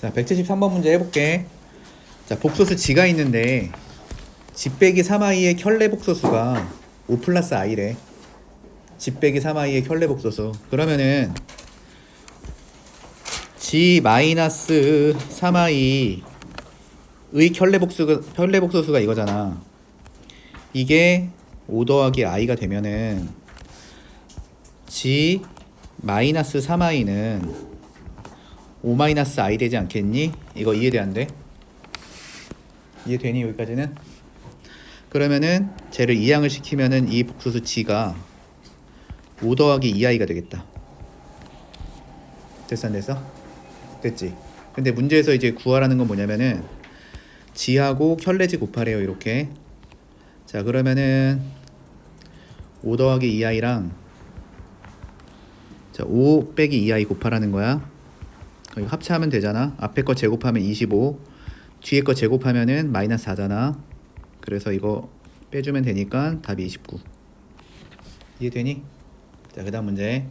자, 173번 문제 해볼게. 자, 복소수 G가 있는데 G 빼기 3i의 켤레 복소수가 5 플러스 i래. G 빼기 3i의 켤레 복소수. 그러면은 G 마이너스 3i의 켤레 복소수가 이거잖아. 이게 5 더하기 i가 되면은 G 마이너스 3i는 5 마이너스 i 되지 않겠니? 이거 이해돼 안 돼? 이해되니 여기까지는? 그러면은 쟤를 이항을 시키면은 이 복소수 G가 5 더하기 2i가 되겠다. 됐어 안 됐어? 됐지? 근데 문제에서 이제 구하라는 건 뭐냐면은 G하고 켤레지 곱하래요 이렇게. 자 그러면은 5 더하기 2i랑 자 5 빼기 2i 곱하라는 거야. 이거 합체하면 되잖아. 앞에 거 제곱하면 25, 뒤에 거 제곱하면은 마이너스 4잖아. 그래서 이거 빼주면 되니까 답이 29. 이해되니? 자, 그 다음 문제.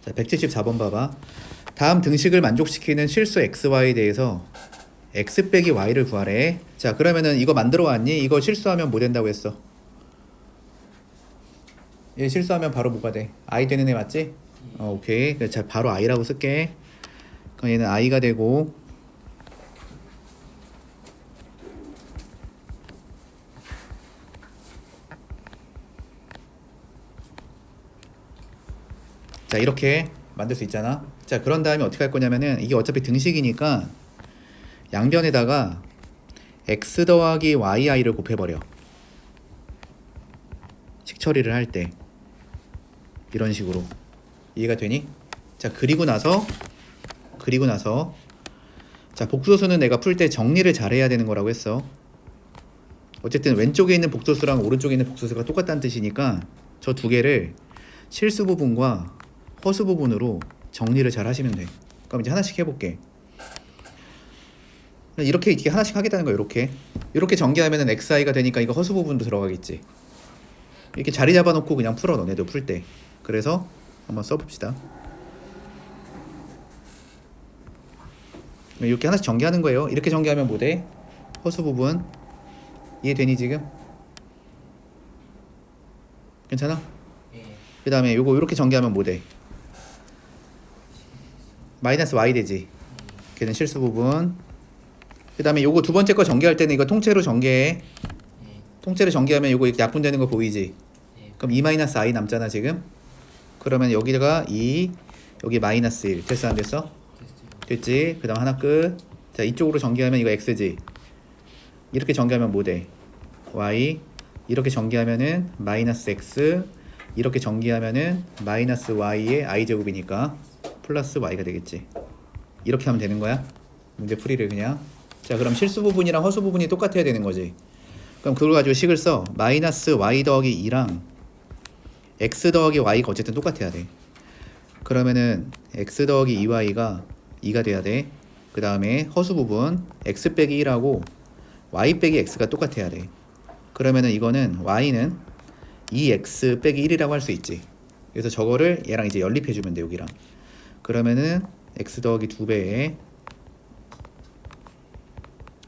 자, 174번 봐봐. 다음 등식을 만족시키는 실수 xy에 대해서 x 빼기 y를 구하래. 자, 그러면은 이거 만들어 왔니? 이거 실수하면 뭐 된다고 했어? 얘 실수하면 바로 뭐가 돼? i 되는 애 맞지? 오케이. 자, 바로 i라고 쓸게. 그럼 얘는 i가 되고 자 이렇게 만들 수 있잖아. 자 그런 다음에 어떻게 할 거냐면은 이게 어차피 등식이니까 양변에다가 x 더하기 yi를 곱해버려. 식처리를 할 때 이런 식으로. 이해가 되니? 자 그리고 나서 자 복소수는 내가 풀 때 정리를 잘 해야 되는 거라고 했어. 어쨌든 왼쪽에 있는 복소수랑 오른쪽에 있는 복소수가 똑같다는 뜻이니까 저 두 개를 실수 부분과 허수 부분으로 정리를 잘 하시면 돼. 그럼 이제 하나씩 해볼게. 이렇게 하나씩 하겠다는 거야. 이렇게 전개하면은 xi가 되니까 이거 허수 부분도 들어가겠지. 이렇게 자리 잡아놓고 그냥 풀어 너네도 풀 때. 그래서 한번 써봅시다. 이렇게 하나씩 전개하는 거예요. 이렇게 전개하면 뭐 돼? 허수 부분. 이해되니 지금? 괜찮아? 그 다음에 요거 이렇게 전개하면 뭐 돼? 마이너스 y 되지. 걔는 실수 부분. 그 다음에 요거 두 번째 거 전개할 때는 이거 통째로 전개해. 통째로 전개하면 요거 이렇게 약분되는 거 보이지? 그럼 2 마이너스 i 남잖아 지금. 그러면 여기다가 2 여기 마이너스 1 됐어 안 됐어? 됐지. 그 다음 하나 끝. 자 이쪽으로 전개하면 이거 x지. 이렇게 전개하면 뭐 돼? y. 이렇게 전개하면은 마이너스 x. 이렇게 전개하면은 마이너스 y의 i제곱이니까 플러스 y가 되겠지. 이렇게 하면 되는 거야. 문제 풀이를 그냥. 자 그럼 실수 부분이랑 허수 부분이 똑같아야 되는 거지. 그럼 그걸 가지고 식을 써. 마이너스 y 더하기 2랑 x 더하기 y가 어쨌든 똑같아야 돼. 그러면은 x 더하기 2y가 2가 돼야 돼. 그 다음에 허수 부분 x 빼기 1하고 y 빼기 x가 똑같아야 돼. 그러면은 이거는 y는 2x 빼기 1이라고 할 수 있지. 그래서 저거를 얘랑 이제 연립해주면 돼 여기랑. 그러면은 x 더하기 2배에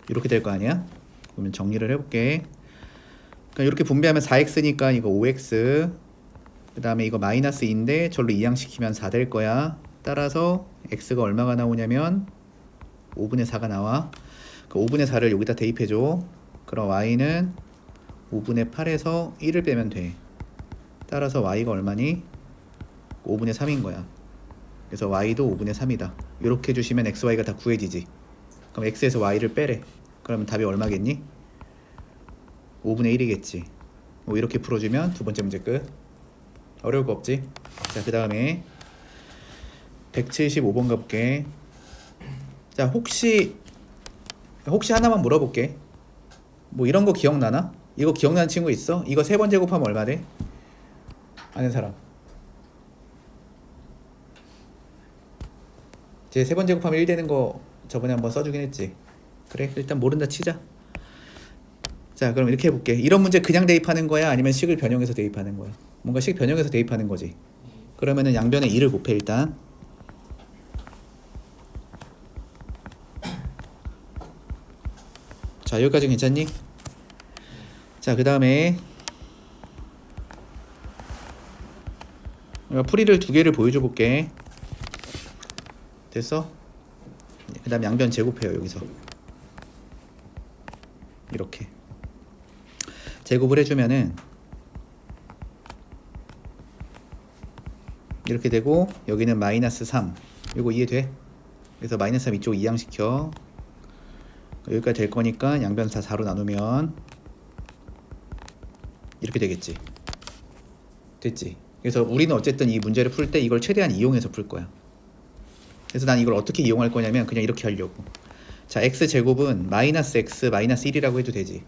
이렇게 될 거 아니야? 그러면 정리를 해볼게. 그러니까 이렇게 분배하면 4x니까 이거 5x. 그 다음에 이거 마이너스 2인데 절로 이항시키면 4 될 거야. 따라서 x가 얼마가 나오냐면 5분의 4가 나와. 그 5분의 4를 여기다 대입해줘. 그럼 y는 5분의 8에서 1을 빼면 돼. 따라서 y가 얼마니? 5분의 3인 거야. 그래서 y도 5분의 3이다. 이렇게 해주시면 xy가 다 구해지지. 그럼 x에서 y를 빼래. 그러면 답이 얼마겠니? 5분의 1이겠지. 뭐 이렇게 풀어주면 두 번째 문제 끝. 어려울 거 없지? 자, 그 다음에 175번 가볼게. 자, 혹시 하나만 물어볼게. 뭐 이런 거 기억나나? 이거 기억나는 친구 있어? 이거 3번 제곱하면 얼마 돼? 아는 사람? 제 3번 제곱하면 1 되는 거 저번에 한번 써주긴 했지. 그래 일단 모른다 치자. 자 그럼 이렇게 해볼게. 이런 문제 그냥 대입하는 거야? 아니면 식을 변형해서 대입하는 거야? 뭔가 식 변형해서 대입하는 거지. 그러면은 양변에 2를 곱해 일단. 자, 여기까지 괜찮니? 자, 그 다음에 풀이를 두 개를 보여줘 볼게. 됐어? 그 다음 양변 제곱해요. 여기서 이렇게 제곱을 해주면은 이렇게 되고, 여기는 마이너스 3. 이거 이해돼? 그래서 마이너스 3 이쪽 이항시켜. 여기까지 될 거니까 양변 다 4로 나누면 이렇게 되겠지. 됐지? 그래서 우리는 어쨌든 이 문제를 풀 때 이걸 최대한 이용해서 풀 거야. 그래서 난 이걸 어떻게 이용할 거냐면 그냥 이렇게 하려고. 자, x제곱은 마이너스 x 마이너스 1이라고 해도 되지.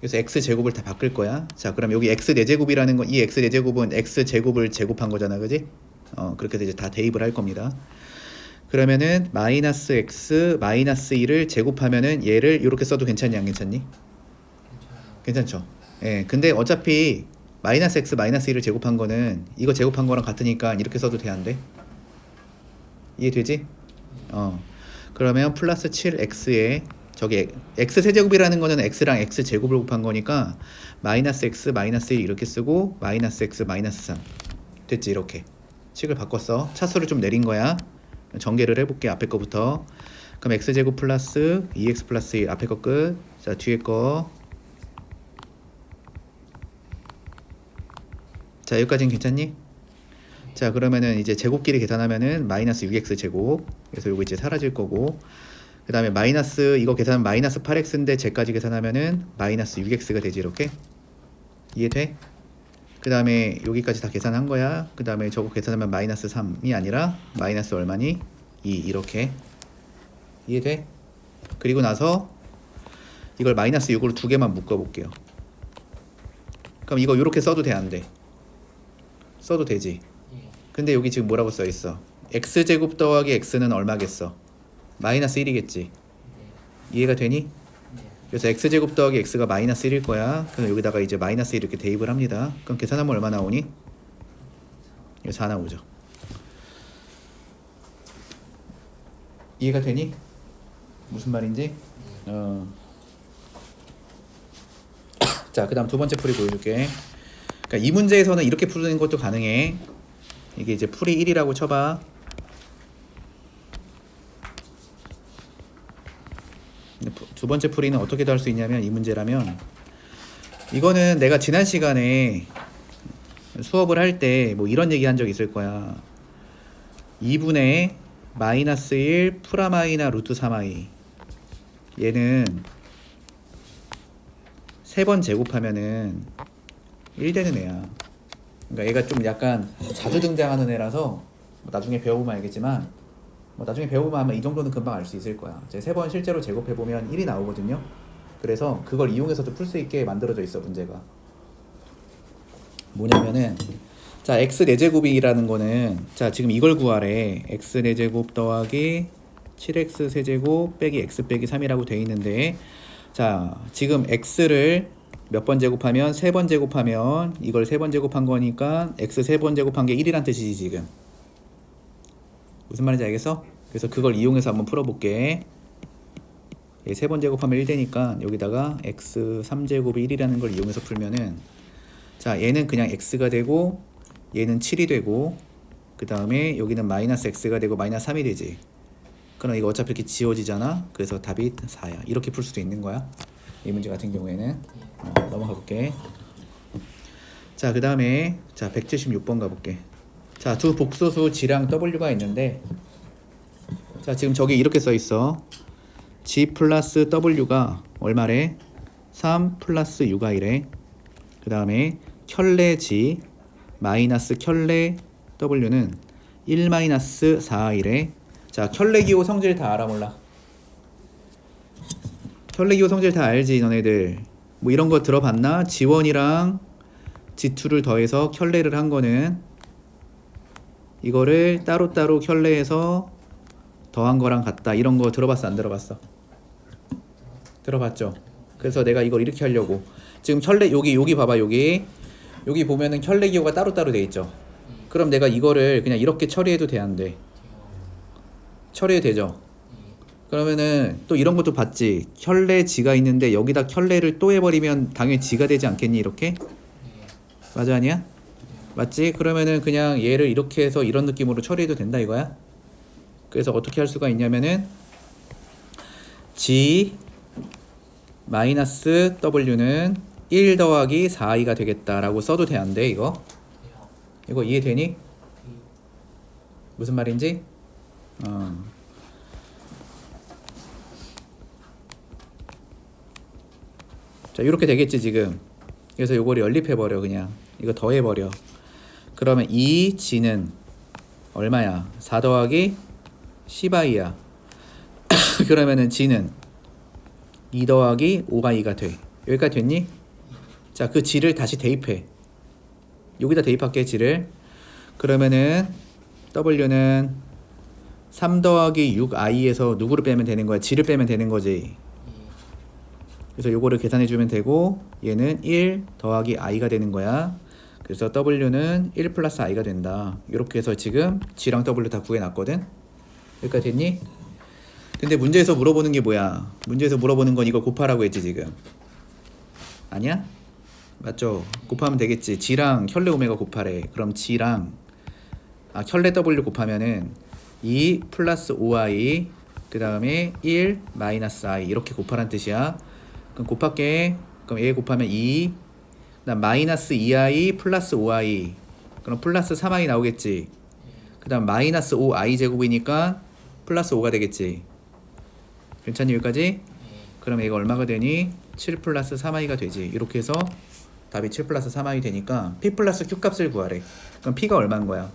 그래서 x제곱을 다 바꿀 거야. 자, 그럼 여기 x 4제곱이라는 건, 이 x 4제곱은 x제곱을 제곱한 거잖아, 그지? 그렇게 해서 이제 다 대입을 할 겁니다. 그러면은 마이너스 x 마이너스 1을 제곱하면은 얘를 이렇게 써도 괜찮니 안 괜찮니? 괜찮죠? 예. 근데 어차피 마이너스 x 마이너스 1을 제곱한 거는 이거 제곱한 거랑 같으니까 이렇게 써도 돼, 안 돼? 이해되지? 그러면 플러스 7x에 저기 x 세제곱이라는 거는 x랑 x 제곱을 곱한 거니까 마이너스 x 마이너스 1 이렇게 쓰고 마이너스 x 마이너스 3 됐지? 이렇게 식을 바꿨어. 차수를 좀 내린 거야. 전개를 해볼게. 앞에 거부터. 그럼 x제곱 플러스 2x 플러스 1 앞에 거 끝. 자, 뒤에 거. 자, 여기까지는 괜찮니? 자, 그러면은 이제 제곱끼리 계산하면은 마이너스 6x 제곱. 그래서 요거 이제 사라질 거고, 그 다음에 마이너스 이거 계산하면 마이너스 8x인데 쟤까지 계산하면은 마이너스 6x가 되지. 이렇게 이해돼? 그 다음에 여기까지 다 계산한 거야. 그 다음에 저거 계산하면 마이너스 3이 아니라 마이너스 얼마니? 2 이렇게 이해돼? 그리고 나서 이걸 마이너스 6으로 두 개만 묶어 볼게요. 그럼 이거 이렇게 써도 돼 안 돼? 써도 되지. 근데 여기 지금 뭐라고 써 있어? x제곱 더하기 x는 얼마겠어? 마이너스 1이겠지. 이해가 되니? 그래서 x제곱 더하기 x가 마이너스 1일 거야. 그래서 여기다가 이제 마이너스 1 이렇게 대입을 합니다. 그럼 계산하면 얼마 나오니? 4 나오죠. 이해가 되니? 무슨 말인지? 자, 그 다음 두 번째 풀이 보여줄게. 그러니까 이 문제에서는 이렇게 푸는 것도 가능해. 이게 이제 풀이 1이라고 쳐봐. 두 번째 풀이는 어떻게도 할 수 있냐면, 이 문제라면 이거는 내가 지난 시간에 수업을 할 때 뭐 이런 얘기 한 적 있을 거야. 2분의 마이너스 1 프라마이나 루트 3i, 얘는 3번 제곱하면은 1 되는 애야. 그러니까 얘가 좀 약간 자주 등장하는 애라서 나중에 배워보면 알겠지만, 나중에 배워보면 아마 이 정도는 금방 알 수 있을 거야. 이제 3번 실제로 제곱해보면 1이 나오거든요. 그래서 그걸 이용해서도 풀 수 있게 만들어져 있어. 문제가 뭐냐면은, 자, x 4제곱이라는 거는, 자, 지금 이걸 구하래. x 4제곱 더하기 7x 세제곱 빼기 x 빼기 3이라고 돼 있는데, 자, 지금 x를 몇 번 제곱하면 3번 제곱하면 이걸 3번 제곱한 거니까 x 3번 제곱한 게 1이란 뜻이지. 지금 무슨 말인지 알겠어? 그래서 그걸 이용해서 한번 풀어볼게. 3번 제곱하면 1 되니까 여기다가 x 3제곱이 1이라는 걸 이용해서 풀면은, 자, 얘는 그냥 x가 되고 얘는 7이 되고, 그 다음에 여기는 마이너스 x가 되고 마이너스 3이 되지. 그럼 이거 어차피 이렇게 지워지잖아. 그래서 답이 4야. 이렇게 풀 수도 있는 거야, 이 문제 같은 경우에는. 넘어가 볼게. 자, 그 다음에 자 176번 가볼게. 자, 두 복소수 g랑 w가 있는데, 자, 지금 저기 이렇게 써 있어. g 플러스 w가 얼마래? 3 플러스 6i래. 그 다음에 켤레 g 마이너스 켤레 w는 1 마이너스 4i래. 자, 켤레기호 성질 다 알아 몰라? 켤레기호 성질 다 알지 너네들? 뭐 이런 거 들어봤나? g1이랑 g2를 더해서 켤레를 한 거는 이거를 따로따로 켤레해서 더한 거랑 같다. 이런 거 들어봤어 안 들어봤어? 들어봤죠? 그래서 내가 이걸 이렇게 하려고, 지금 켤레 여기 봐봐. 여기 보면은 켤레 기호가 따로따로 돼 있죠. 그럼 내가 이거를 그냥 이렇게 처리해도 돼 안 돼? 처리해도 되죠? 그러면은 또 이런 것도 봤지. 켤레 지가 있는데 여기다 켤레를 또 해버리면 당연히 지가 되지 않겠니? 이렇게? 맞아 아니야? 맞지? 그러면은 그냥 얘를 이렇게 해서 이런 느낌으로 처리해도 된다 이거야. 그래서 어떻게 할 수가 있냐면은 G 마이너스 W는 1 더하기 4i가 되겠다라고 써도 돼, 안 돼, 이거? 이거 이해되니? 무슨 말인지? 자, 이렇게 되겠지, 지금. 그래서 요거를 연립해버려, 그냥. 이거 더해버려. 그러면 이 G는 얼마야? 4 더하기 10i야. 그러면은 G는 2 더하기 5i가 돼. 여기까지 됐니? 자, 그 G를 다시 대입해. 여기다 대입할게, G를. 그러면은 W는 3 더하기 6i에서 누구를 빼면 되는 거야? G를 빼면 되는 거지. 그래서 요거를 계산해주면 되고, 얘는 1 더하기 i가 되는 거야. 그래서 W는 1 플러스 i가 된다. 이렇게 해서 지금 G랑 W 다 구해놨거든. 여기까지 됐니? 근데 문제에서 물어보는 게 뭐야? 문제에서 물어보는 건 이거 곱하라고 했지 지금. 아니야? 맞죠? 곱하면 되겠지. G랑 켤레 오메가 곱하래. 그럼 G랑 켤레 W 곱하면은 2 플러스 5i 그 다음에 1 마이너스 i 이렇게 곱하란 뜻이야. 그럼 곱할게. 그럼 얘 곱하면 2 그다음 마이너스 2i 플러스 5i 그럼 플러스 3i 나오겠지. 그 다음 마이너스 5i 제곱이니까 플러스 5가 되겠지. 괜찮니 여기까지? 그럼 얘가 얼마가 되니? 7 플러스 3i가 되지. 이렇게 해서 답이 7 플러스 3i 되니까 p 플러스 q 값을 구하래. 그럼 p가 얼마인 거야?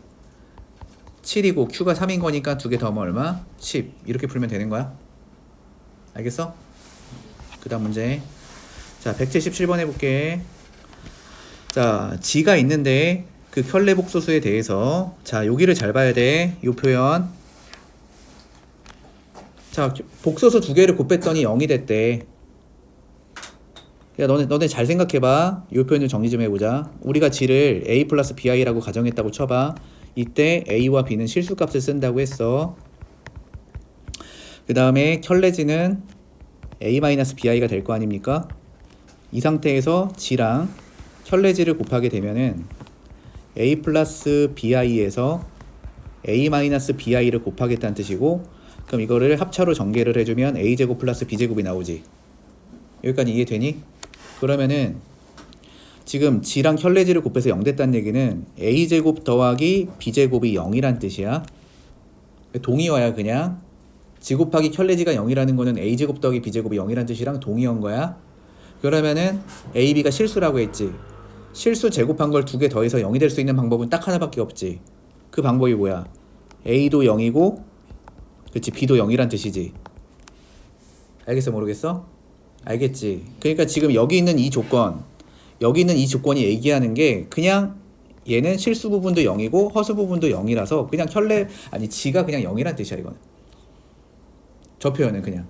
7이고 q가 3인 거니까 두 개 더하면 얼마? 10. 이렇게 풀면 되는 거야. 알겠어? 그 다음 문제. 자, 177번 해볼게. 자, G가 있는데 그 켤레 복소수에 대해서 자, 여기를 잘 봐야 돼. 요 표현. 자, 복소수 두 개를 곱했더니 0이 됐대. 야, 너네 잘 생각해봐. 요 표현을 정리 좀 해보자. 우리가 G를 A 플러스 BI라고 가정했다고 쳐봐. 이때 A와 B는 실수값을 쓴다고 했어. 그 다음에 켤레 G는 A 마이너스 BI가 될 거 아닙니까? 이 상태에서 G랑 켤레 G를 곱하게 되면은 A 플러스 BI에서 A 마이너스 BI를 곱하겠다는 뜻이고, 그럼 이거를 합차로 전개를 해주면 A제곱 플러스 B제곱이 나오지. 여기까지 이해되니? 그러면은 지금 G랑 켤레 G를 곱해서 0 됐다는 얘기는 A제곱 더하기 B제곱이 0이란 뜻이야. 동의어야 그냥. G 곱하기 켤레 G가 0이라는 거는 A제곱 더하기 B제곱이 0이란 뜻이랑 동의어인 거야. 그러면은 A, B가 실수라고 했지. 실수 제곱한 걸 두 개 더해서 0이 될 수 있는 방법은 딱 하나밖에 없지. 그 방법이 뭐야? A도 0이고 그치, B도 0이란 뜻이지. 알겠어 모르겠어? 알겠지. 그러니까 지금 여기 있는 이 조건이 얘기하는 게 그냥 얘는 실수 부분도 0이고 허수 부분도 0이라서 그냥 G가 그냥 0이란 뜻이야. 이거는 저 표현은 그냥.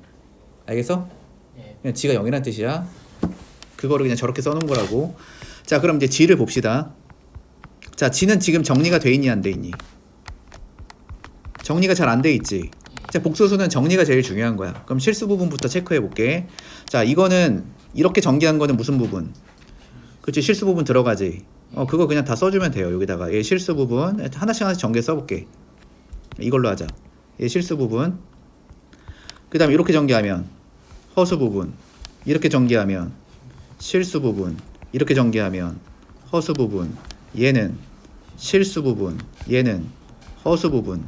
알겠어? 그냥 G가 0이란 뜻이야. 그거를 그냥 저렇게 써놓은 거라고. 자, 그럼 이제 G를 봅시다. 자, G는 지금 정리가 돼 있니 안 돼 있니? 정리가 잘 안 돼 있지. 자, 복소수는 정리가 제일 중요한 거야. 그럼 실수 부분부터 체크해 볼게. 자, 이거는 이렇게 전개한 거는 무슨 부분? 그치, 실수 부분 들어가지. 그거 그냥 다 써주면 돼요. 여기다가 얘 실수 부분 하나씩 전개 써볼게. 이걸로 하자. 얘 실수 부분. 그 다음에 이렇게 전개하면 허수 부분. 이렇게 전개하면 실수 부분. 이렇게 전개하면 허수 부분. 얘는 실수 부분. 얘는 허수 부분.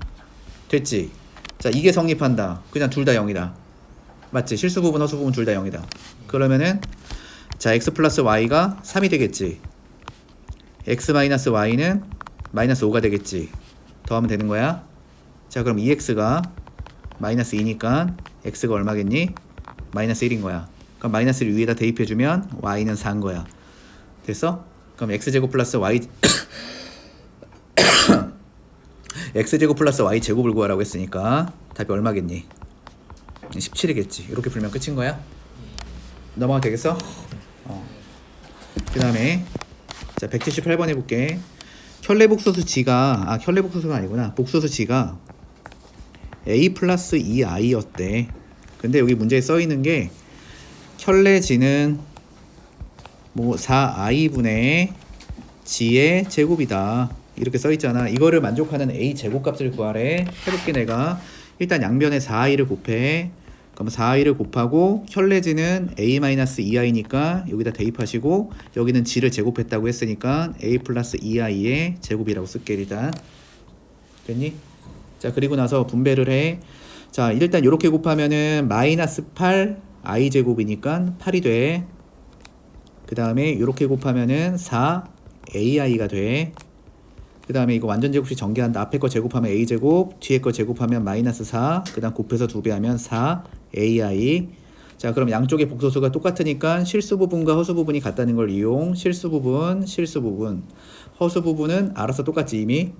됐지? 자, 이게 성립한다. 그냥 둘 다 0이다. 맞지? 실수 부분, 허수 부분 둘 다 0이다. 그러면은 자, x 플러스 y가 3이 되겠지. x 마이너스 y는 마이너스 5가 되겠지. 더하면 되는 거야. 자, 그럼 2x가 마이너스 2니까 x가 얼마겠니? 마이너스 1인 거야. 그럼 마이너스를 위에다 대입해주면 y는 4인 거야. 됐어? 그럼 x제곱 플러스 y x제곱 플러스 y제곱을 구하라고 했으니까 답이 얼마겠니? 17이겠지. 이렇게 풀면 끝인 거야? 넘어가도 되겠어? 그 다음에 자, 178번 해볼게. 켤레 복소수 G가 켤레 복소수가 아니구나. 복소수 G가 A 플러스 2i였대. 근데 여기 문제에 써 있는 게 켤레지는 뭐 4i분의 g의 제곱이다 이렇게 써 있잖아. 이거를 만족하는 a 제곱값을 구하래. 해볼게. 내가 일단 양변에 4i를 곱해. 그럼 4i를 곱하고 켤레지는 a-2i니까 여기다 대입하시고 여기는 g를 제곱했다고 했으니까 a 플러스 2i의 제곱이라고 쓸게. 일단 됐니? 자, 그리고 나서 분배를 해. 자, 일단 이렇게 곱하면은 마이너스 8 i 제곱이니까 8이 돼. 그 다음에 이렇게 곱하면은 4 ai가 돼. 그 다음에 이거 완전 제곱식 전개한다. 앞에 거 제곱하면 a 제곱, 뒤에 거 제곱하면 마이너스 4. 그 다음 곱해서 2배 하면 4 ai. 자, 그럼 양쪽의 복소수가 똑같으니까 실수 부분과 허수 부분이 같다는 걸 이용. 실수 부분, 실수 부분. 허수 부분은 알아서 똑같지 이미.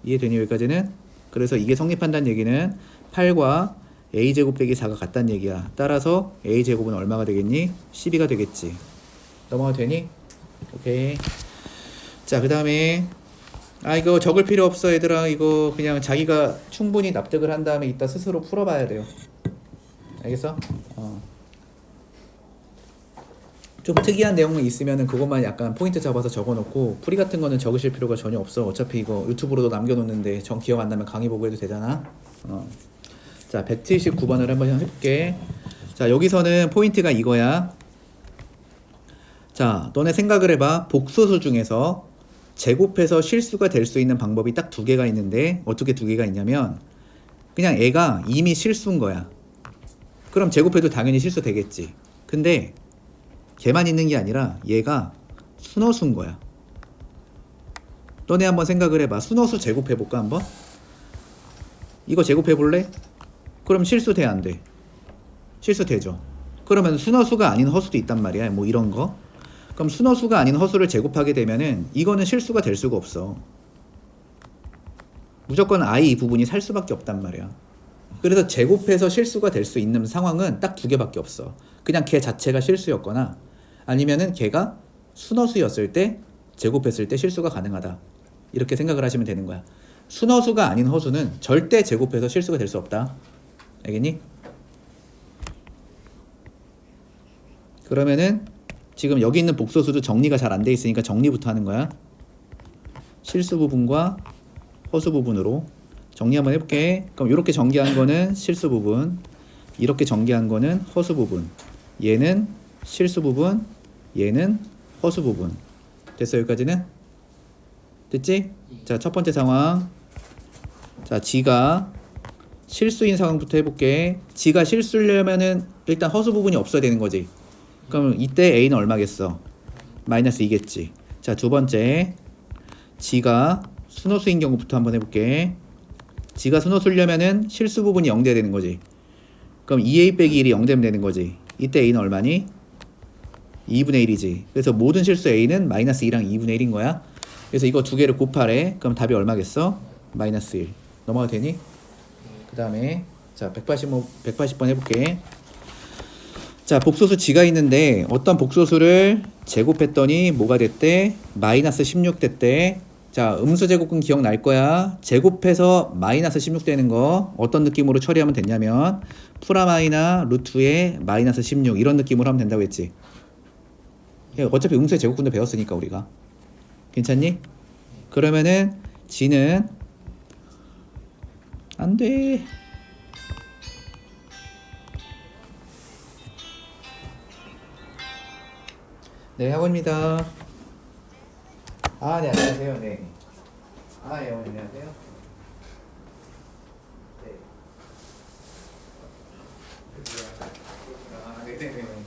이해되니 여기까지는? 그래서 이게 성립한다는 얘기는 8과 a제곱 빼기 4가 같다는 얘기야. 따라서 a제곱은 얼마가 되겠니? 12가 되겠지. 넘어가도 되니? 오케이. 자, 그 다음에 이거 적을 필요 없어 얘들아. 이거 그냥 자기가 충분히 납득을 한 다음에 이따 스스로 풀어봐야 돼요. 알겠어? 좀 특이한 내용이 있으면은 그것만 약간 포인트 잡아서 적어놓고 풀이 같은 거는 적으실 필요가 전혀 없어. 어차피 이거 유튜브로도 남겨놓는데 정 기억 안 나면 강의 보고 해도 되잖아. 자, 179번을 한번 해볼게. 자, 여기서는 포인트가 이거야. 자, 너네 생각을 해봐. 복소수 중에서 제곱해서 실수가 될 수 있는 방법이 딱 2개가 있는데 어떻게 2개가 있냐면 그냥 애가 이미 실수인 거야. 그럼 제곱해도 당연히 실수 되겠지. 근데 걔만 있는 게 아니라 얘가 순허수인 거야. 너네 한번 생각을 해봐. 순허수 제곱해볼까 한번? 이거 제곱해볼래? 그럼 실수 돼 안 돼? 실수 되죠. 그러면 순허수가 아닌 허수도 있단 말이야. 뭐 이런 거. 그럼 순허수가 아닌 허수를 제곱하게 되면은 이거는 실수가 될 수가 없어. 무조건 i 부분이 살 수밖에 없단 말이야. 그래서 제곱해서 실수가 될 수 있는 상황은 딱 2개밖에 없어. 그냥 걔 자체가 실수였거나 아니면은 걔가 순허수였을 때 제곱했을 때 실수가 가능하다. 이렇게 생각을 하시면 되는 거야. 순허수가 아닌 허수는 절대 제곱해서 실수가 될 수 없다. 알겠니? 그러면은 지금 여기 있는 복소수도 정리가 잘 안 돼 있으니까 정리부터 하는 거야. 실수 부분과 허수 부분으로 정리 한번 해볼게. 그럼 이렇게 전개한 거는 실수 부분, 이렇게 전개한 거는 허수 부분. 얘는 실수 부분, 얘는 허수 부분. 됐어 여기까지는? 됐지? 자, 첫 번째 상황. 자, G가 실수인 상황부터 해볼게. G가 실수려면은 일단 허수 부분이 없어야 되는 거지. 그럼 이때 A는 얼마겠어? 마이너스 2겠지. 자, 두 번째. G가 순호수인 경우부터 한번 해볼게. G가 순호수려면은 실수 부분이 0 돼야 되는 거지. 그럼 2A 빼기 1이 0 되면 되는 거지. 이때 A는 얼마니? 2분의 1이지. 그래서 모든 실수 A는 마이너스 2랑 2분의 1인 거야. 그래서 이거 두 개를 곱하래. 그럼 답이 얼마겠어? 마이너스 1. 넘어가도 되니? 그 다음에 자 180번 해볼게. 자, 복소수 G가 있는데 어떤 복소수를 제곱했더니 뭐가 됐대? 마이너스 16 됐대. 자, 음수 제곱근 기억날 거야. 제곱해서 마이너스 16 되는 거 어떤 느낌으로 처리하면 됐냐면 프라마이나 루트에 마이너스 16 이런 느낌으로 하면 된다고 했지. 어차피 음수의 제곱근도 배웠으니까 우리가. 괜찮니? 그러면은 G는 안 돼. 네, 학원입니다. 네, 안녕하세요. 네. 예, 안녕하세요. 네. 네네네. 그럼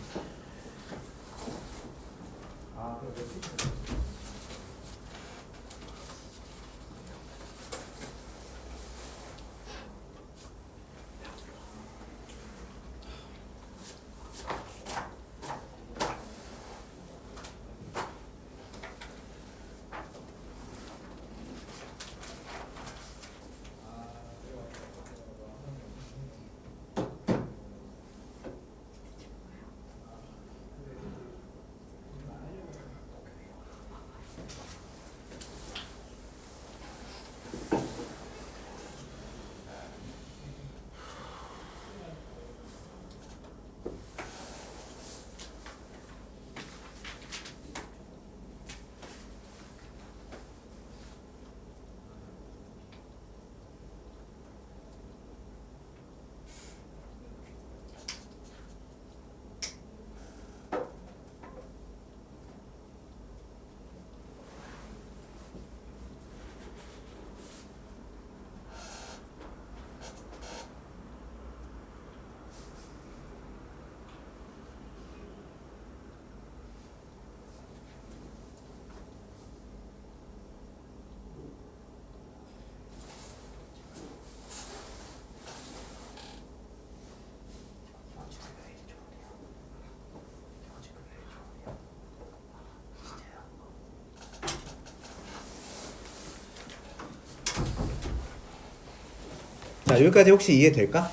자, 여기까지 혹시 이해될까?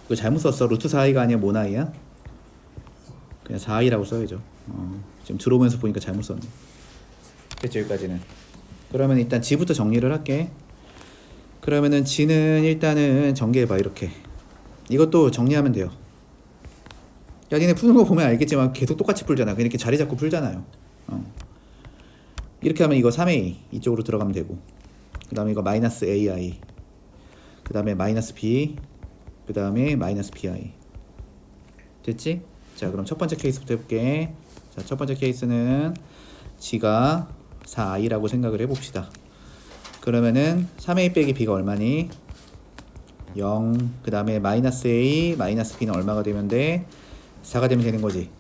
이거 잘못 썼어. 루트 4i가 아니라 모나이야? 그냥 4i라고 써야죠. 지금 들어오면서 보니까 잘못 썼네. 됐죠, 여기까지는. 그러면 일단 G부터 정리를 할게. 그러면은 G는 일단은 전개해봐. 이렇게 이것도 정리하면 돼요. 야, 니네 푸는 거 보면 알겠지만 계속 똑같이 풀잖아. 그냥 이렇게 자리 잡고 풀잖아요. 이렇게 하면 이거 3a 이쪽으로 들어가면 되고, 그 다음에 이거 마이너스 ai, 그 다음에 마이너스 b, 그 다음에 마이너스 bi. 됐지? 자, 그럼 첫 번째 케이스부터 해볼게. 자, 첫 번째 케이스는 G가 4i라고 생각을 해봅시다. 그러면은 3a 빼기 b가 얼마니? 0. 그 다음에 마이너스 a 마이너스 b는 얼마가 되면 돼? 4가 되면 되는 거지.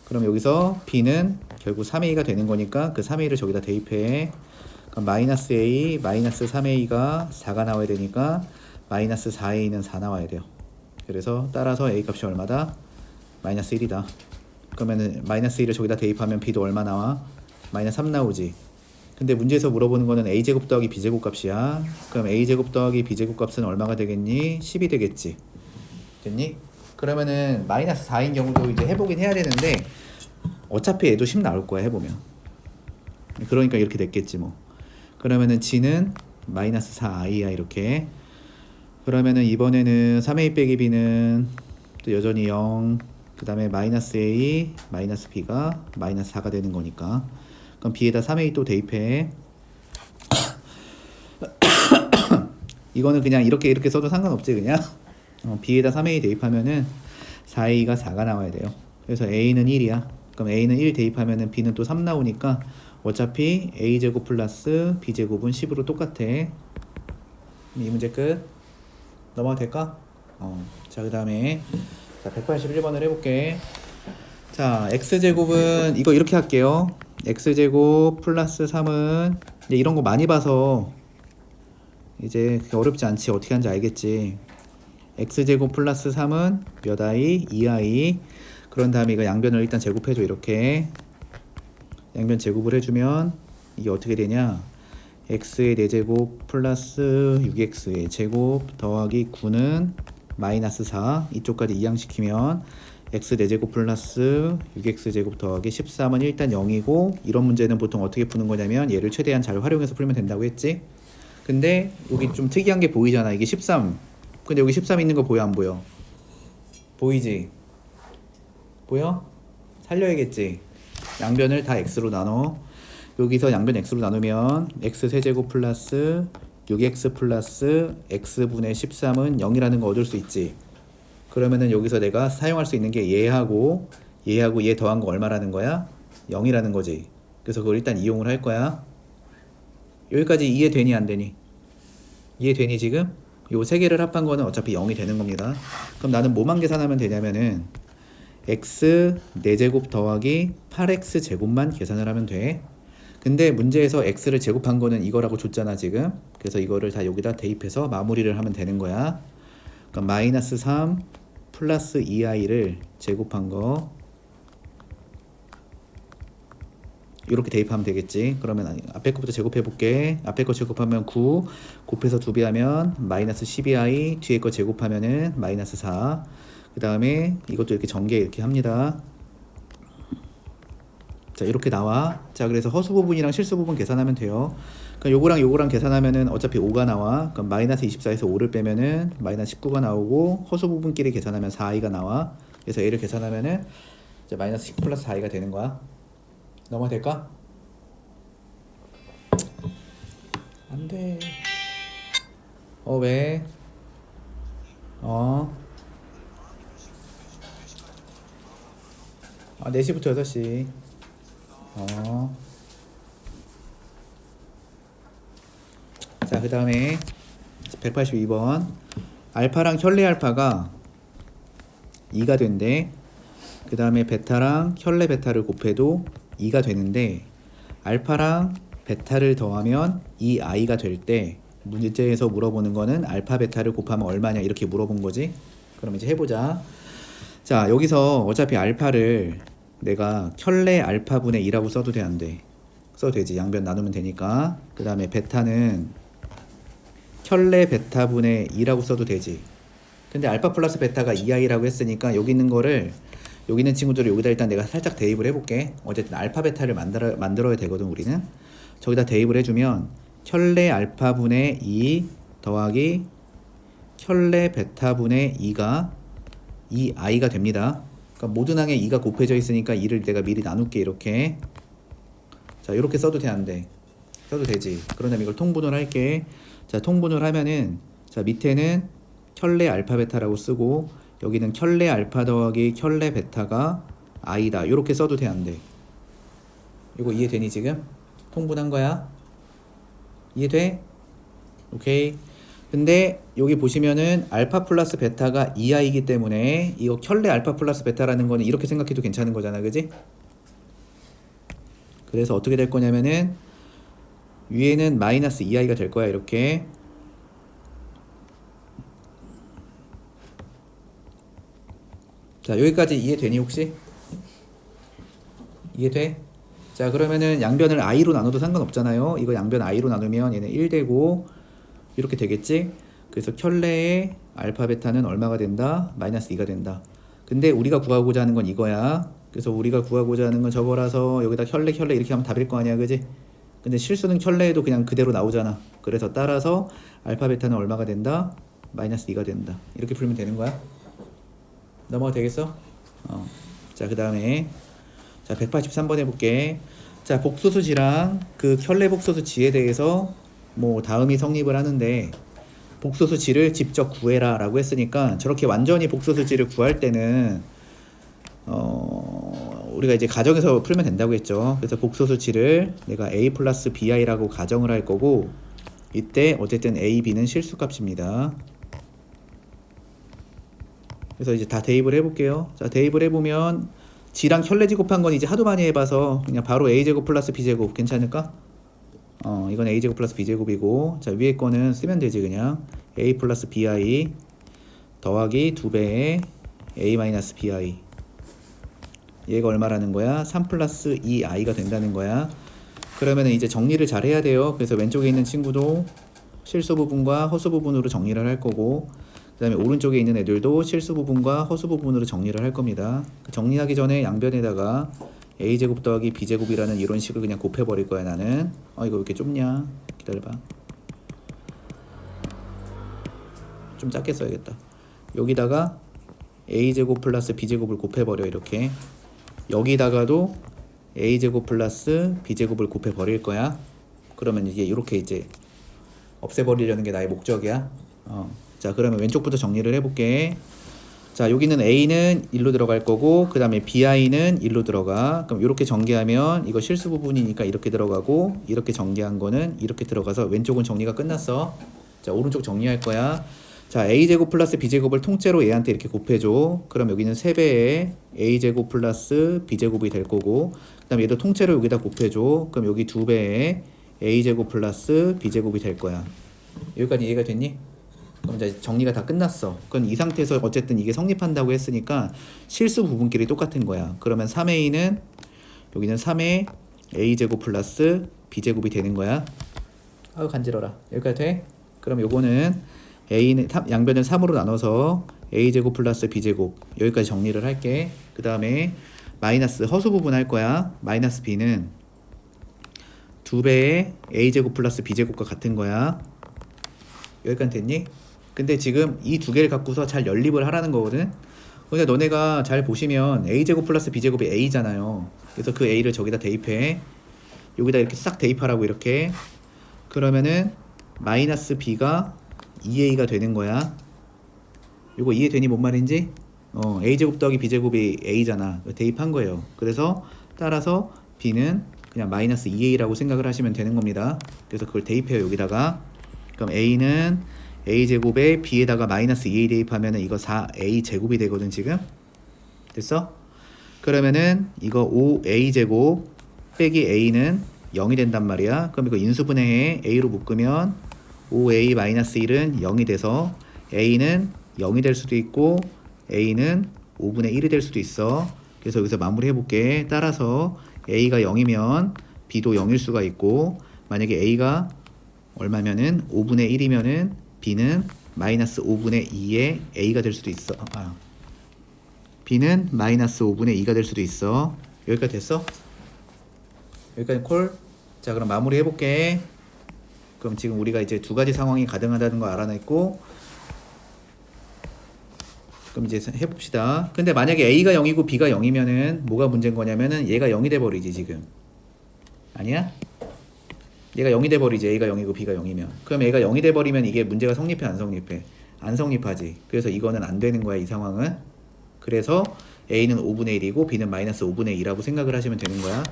그럼 여기서 b는 결국 3a가 되는 거니까 그 3a를 저기다 대입해. 그럼 마이너스 a 마이너스 3a가 4가 나와야 되니까 마이너스 4a는 4 나와야 돼요. 그래서 따라서 a 값이 얼마다? 마이너스 1이다. 그러면은 마이너스 1을 저기다 대입하면 b도 얼마 나와? 마이너스 3 나오지. 근데 문제에서 물어보는 거는 a제곱 더하기 b제곱 값이야. 그럼 a제곱 더하기 b제곱 값은 얼마가 되겠니? 10이 되겠지. 됐니? 그러면은 마이너스 4인 경우도 이제 해보긴 해야 되는데 어차피 얘도 10 나올 거야, 해보면. 그러니까 이렇게 됐겠지 뭐. 그러면은 G는 마이너스 4i야, 이렇게. 그러면은 이번에는 3a 빼기 b는 또 여전히 0, 그 다음에 마이너스 a 마이너스 b가 마이너스 4가 되는 거니까, 그럼 b에다 3a 또 대입해. 이거는 그냥 이렇게 써도 상관없지, 그냥. b에다 3a 대입하면은 4a가 4가 나와야 돼요. 그래서 a는 1이야. 그럼 a는 1 대입하면은 b는 또 3 나오니까 어차피 a제곱 플러스 b제곱은 10으로 똑같아. 이 문제 끝. 넘어가도 될까? 자, 그 다음에 181번을 해볼게. 자, x제곱은 이거 이렇게 할게요. x제곱 플러스 3은 이제 이런 거 많이 봐서 이제 그렇게 어렵지 않지. 어떻게 하는지 알겠지. x제곱 플러스 3은 몇 i? 2i. 그런 다음에 이거 양변을 일단 제곱해줘. 이렇게 양변 제곱을 해주면 이게 어떻게 되냐? x의 4제곱 플러스 6x의 제곱 더하기 9는 마이너스 4. 이쪽까지 이항시키면 x 4제곱 플러스 6x 제곱 더하기 13은 일단 0이고, 이런 문제는 보통 어떻게 푸는 거냐면 얘를 최대한 잘 활용해서 풀면 된다고 했지. 근데 여기 좀 특이한 게 보이잖아. 이게 13. 근데 여기 13 있는 거 보여, 안 보여? 보이지? 보여? 살려야겠지. 양변을 다 x로 나눠. 여기서 양변 x로 나누면 x 세제곱 플러스 6x 플러스 x분의 13은 0이라는 거 얻을 수 있지. 그러면은 여기서 내가 사용할 수 있는 게 얘하고 얘 더한 거 얼마라는 거야? 0이라는 거지. 그래서 그걸 일단 이용을 할 거야. 여기까지 이해되니 안 되니? 이해되니 지금? 요 세 개를 합한 거는 어차피 0이 되는 겁니다. 그럼 나는 뭐만 계산하면 되냐면은 x 4제곱 더하기 8x 제곱만 계산을 하면 돼. 근데 문제에서 x를 제곱한 거는 이거라고 줬잖아, 지금. 그래서 이거를 다 여기다 대입해서 마무리를 하면 되는 거야. 그러니까 마이너스 3 플러스 2i를 제곱한 거 이렇게 대입하면 되겠지. 그러면 앞에 거부터 제곱해 볼게. 앞에 거 제곱하면 9, 곱해서 2배 하면 마이너스 12i, 뒤에 거 제곱하면은 마이너스 4. 그 다음에 이것도 이렇게 전개 이렇게 합니다. 자, 이렇게 나와. 자, 그래서 허수 부분이랑 실수 부분 계산하면 돼요. 그러니까 요거랑 계산하면은 어차피 5가 나와. 그럼 마이너스 24에서 5를 빼면은 마이너스 19가 나오고, 허수 부분끼리 계산하면 4i가 나와. 그래서 얘를 계산하면은 이제 마이너스 19 플러스 4i가 되는 거야. 넘어가 될까? 안 돼. 왜? 4시부터 6시. 자, 그 다음에 182번. 알파랑 혈레 알파가 2가 된대. 그 다음에 베타랑 혈레 베타를 곱해도 2가 되는데, 알파랑 베타를 더하면 2i가 될 때 문제에서 물어보는 거는 알파 베타를 곱하면 얼마냐, 이렇게 물어본 거지. 그럼 이제 해보자. 자, 여기서 어차피 알파를 내가 혈레 알파분의 2라고 써도 돼, 안 돼? 써도 되지. 양변 나누면 되니까. 그 다음에 베타는 켤레 베타분의 2라고 써도 되지. 근데 알파 플러스 베타가 2i라고 했으니까 여기 있는 거를 여기 있는 친구들을 여기다 일단 내가 살짝 대입을 해볼게. 어쨌든 알파 베타를 만들어야 되거든 우리는. 저기다 대입을 해주면 켤레 알파분의 2 더하기 켤레 베타분의 2가 2i가 됩니다. 그러니까 모든 항에 2가 곱해져 있으니까 2를 내가 미리 나눌게 이렇게. 자 이렇게 써도 돼 안 돼? 써도 되지. 그런 다음에 이걸 통분을 할게. 자 통분을 하면은 자 밑에는 켤레 알파 베타라고 쓰고 여기는 켤레 알파 더하기 켤레 베타가 i다. 이렇게 써도 돼 안 돼? 이거 이해되니 지금? 통분한 거야? 이해돼? 오케이. 근데 여기 보시면은 알파 플러스 베타가 2i이기 때문에 이거 켤레 알파 플러스 베타라는 거는 이렇게 생각해도 괜찮은 거잖아, 그지? 그래서 어떻게 될 거냐면은 위에는 마이너스 2i가 될 거야 이렇게. 자 여기까지 이해되니 혹시? 이해돼? 자 그러면은 양변을 i로 나눠도 상관없잖아요. 이거 양변 i로 나누면 얘는 1 되고 이렇게 되겠지? 그래서 켤레의 알파 베타는 얼마가 된다? 마이너스 2가 된다. 근데 우리가 구하고자 하는 건 이거야. 그래서 우리가 구하고자 하는 건 저거라서 여기다 켤레 이렇게 하면 답일 거 아니야, 그지? 근데 실수는 켤레에도 그냥 그대로 나오잖아. 그래서 따라서 알파 베타는 얼마가 된다? 마이너스 2가 된다. 이렇게 풀면 되는 거야. 넘어가 되겠어? 자 그 다음에 자 183번 해볼게. 자 복소수지랑 그 켤레 복소수지에 대해서 뭐 다음이 성립을 하는데 복소수지를 직접 구해라 라고 했으니까 저렇게 완전히 복소수지를 구할 때는 우리가 이제 가정에서 풀면 된다고 했죠. 그래서 복소수지를 내가 a 플러스 bi라고 가정을 할 거고 이때 어쨌든 a, b는 실수값입니다. 그래서 이제 다 대입을 해볼게요. 자 대입을 해보면 G랑 켤레 제곱한 건 이제 하도 많이 해봐서 그냥 바로 A제곱 플러스 B제곱 괜찮을까? 이건 A제곱 플러스 B제곱이고 자 위에 거는 쓰면 되지 그냥 A 플러스 BI 더하기 2배의 A 마이너스 BI 얘가 얼마라는 거야? 3 플러스 2i가 된다는 거야. 그러면 이제 정리를 잘 해야 돼요. 그래서 왼쪽에 있는 친구도 실수 부분과 허수 부분으로 정리를 할 거고 그 다음에 오른쪽에 있는 애들도 실수 부분과 허수 부분으로 정리를 할 겁니다. 정리하기 전에 양변에다가 a제곱 더하기 b제곱이라는 이런 식을 그냥 곱해버릴 거야 나는. 이거 왜 이렇게 좁냐? 기다려봐. 좀 작게 써야겠다. 여기다가 a제곱 플러스 b제곱을 곱해버려 이렇게. 여기다가도 a제곱 플러스 b제곱을 곱해버릴 거야. 그러면 이게 이렇게 이제 없애버리려는 게 나의 목적이야. 자 그러면 왼쪽부터 정리를 해볼게. 자 여기는 a는 1로 들어갈 거고 그 다음에 bi는 1로 들어가. 그럼 이렇게 전개하면 이거 실수 부분이니까 이렇게 들어가고 이렇게 전개한 거는 이렇게 들어가서 왼쪽은 정리가 끝났어. 자 오른쪽 정리할 거야. 자 a제곱 플러스 b제곱을 통째로 얘한테 이렇게 곱해줘. 그럼 여기는 3배의 a제곱 플러스 b제곱이 될 거고 그 다음에 얘도 통째로 여기다 곱해줘. 그럼 여기 2배의 a제곱 플러스 b제곱이 될 거야. 여기까지 이해가 됐니? 그럼 이제 정리가 다 끝났어. 그럼 이 상태에서 어쨌든 이게 성립한다고 했으니까 실수 부분끼리 똑같은 거야. 그러면 3a는 여기는 3의 a제곱 플러스 b제곱이 되는 거야. 아유 간지러라. 여기까지 돼? 그럼 요거는 a는 양변을 3으로 나눠서 a제곱 플러스 b제곱 여기까지 정리를 할게. 그 다음에 마이너스 허수 부분 할 거야. 마이너스 b는 2배의 a제곱 플러스 b제곱과 같은 거야. 여기까지 됐니? 근데 지금 이 두 개를 갖고서 잘 연립을 하라는 거거든. 근데 너네가 잘 보시면 a제곱 플러스 b제곱이 a잖아요. 그래서 그 a를 저기다 대입해. 여기다 이렇게 싹 대입하라고 이렇게. 그러면은 마이너스 b가 2a가 되는 거야. 이거 이해되니 뭔 말인지? a제곱 더하기 b제곱이 a잖아. 대입한 거예요. 그래서 따라서 b는 그냥 마이너스 2a라고 생각을 하시면 되는 겁니다. 그래서 그걸 대입해요 여기다가. 그럼 a는 a제곱에 b에다가 마이너스 2a 대입하면은 이거 4a 제곱이 되거든 지금. 됐어? 그러면은 이거 5a 제곱 빼기 a는 0이 된단 말이야. 그럼 이거 인수분해해. a로 묶으면 5a 마이너스 1은 0이 돼서 a는 0이 될 수도 있고 a는 5분의 1이 될 수도 있어. 그래서 여기서 마무리 해볼게. 따라서 a가 0이면 b도 0일 수가 있고 만약에 a가 얼마면은 5분의 1이면은 b는 마이너스 5분의 2의 a가 될 수도 있어. b는 마이너스 5분의 2가 될 수도 있어. 여기까지 됐어? 여기까지 콜? 자, 그럼 마무리 해볼게. 그럼 지금 우리가 이제 두 가지 상황이 가능하다는 거 알아냈고, 그럼 이제 해봅시다. 근데 만약에 a가 0이고 b가 0이면은 뭐가 문제인 거냐면은 얘가 0이 돼버리지 지금. 아니야? 얘가 0이 돼버리지. a가 0이고 b가 0이면. 그럼 얘가 0이 돼버리면 이게 문제가 성립해 안 성립해? 안 성립하지. 그래서 이거는 안 되는 거야 이 상황은. 그래서 a는 5분의 1이고 b는 마이너스 5분의 2라고 생각을 하시면 되는 거야.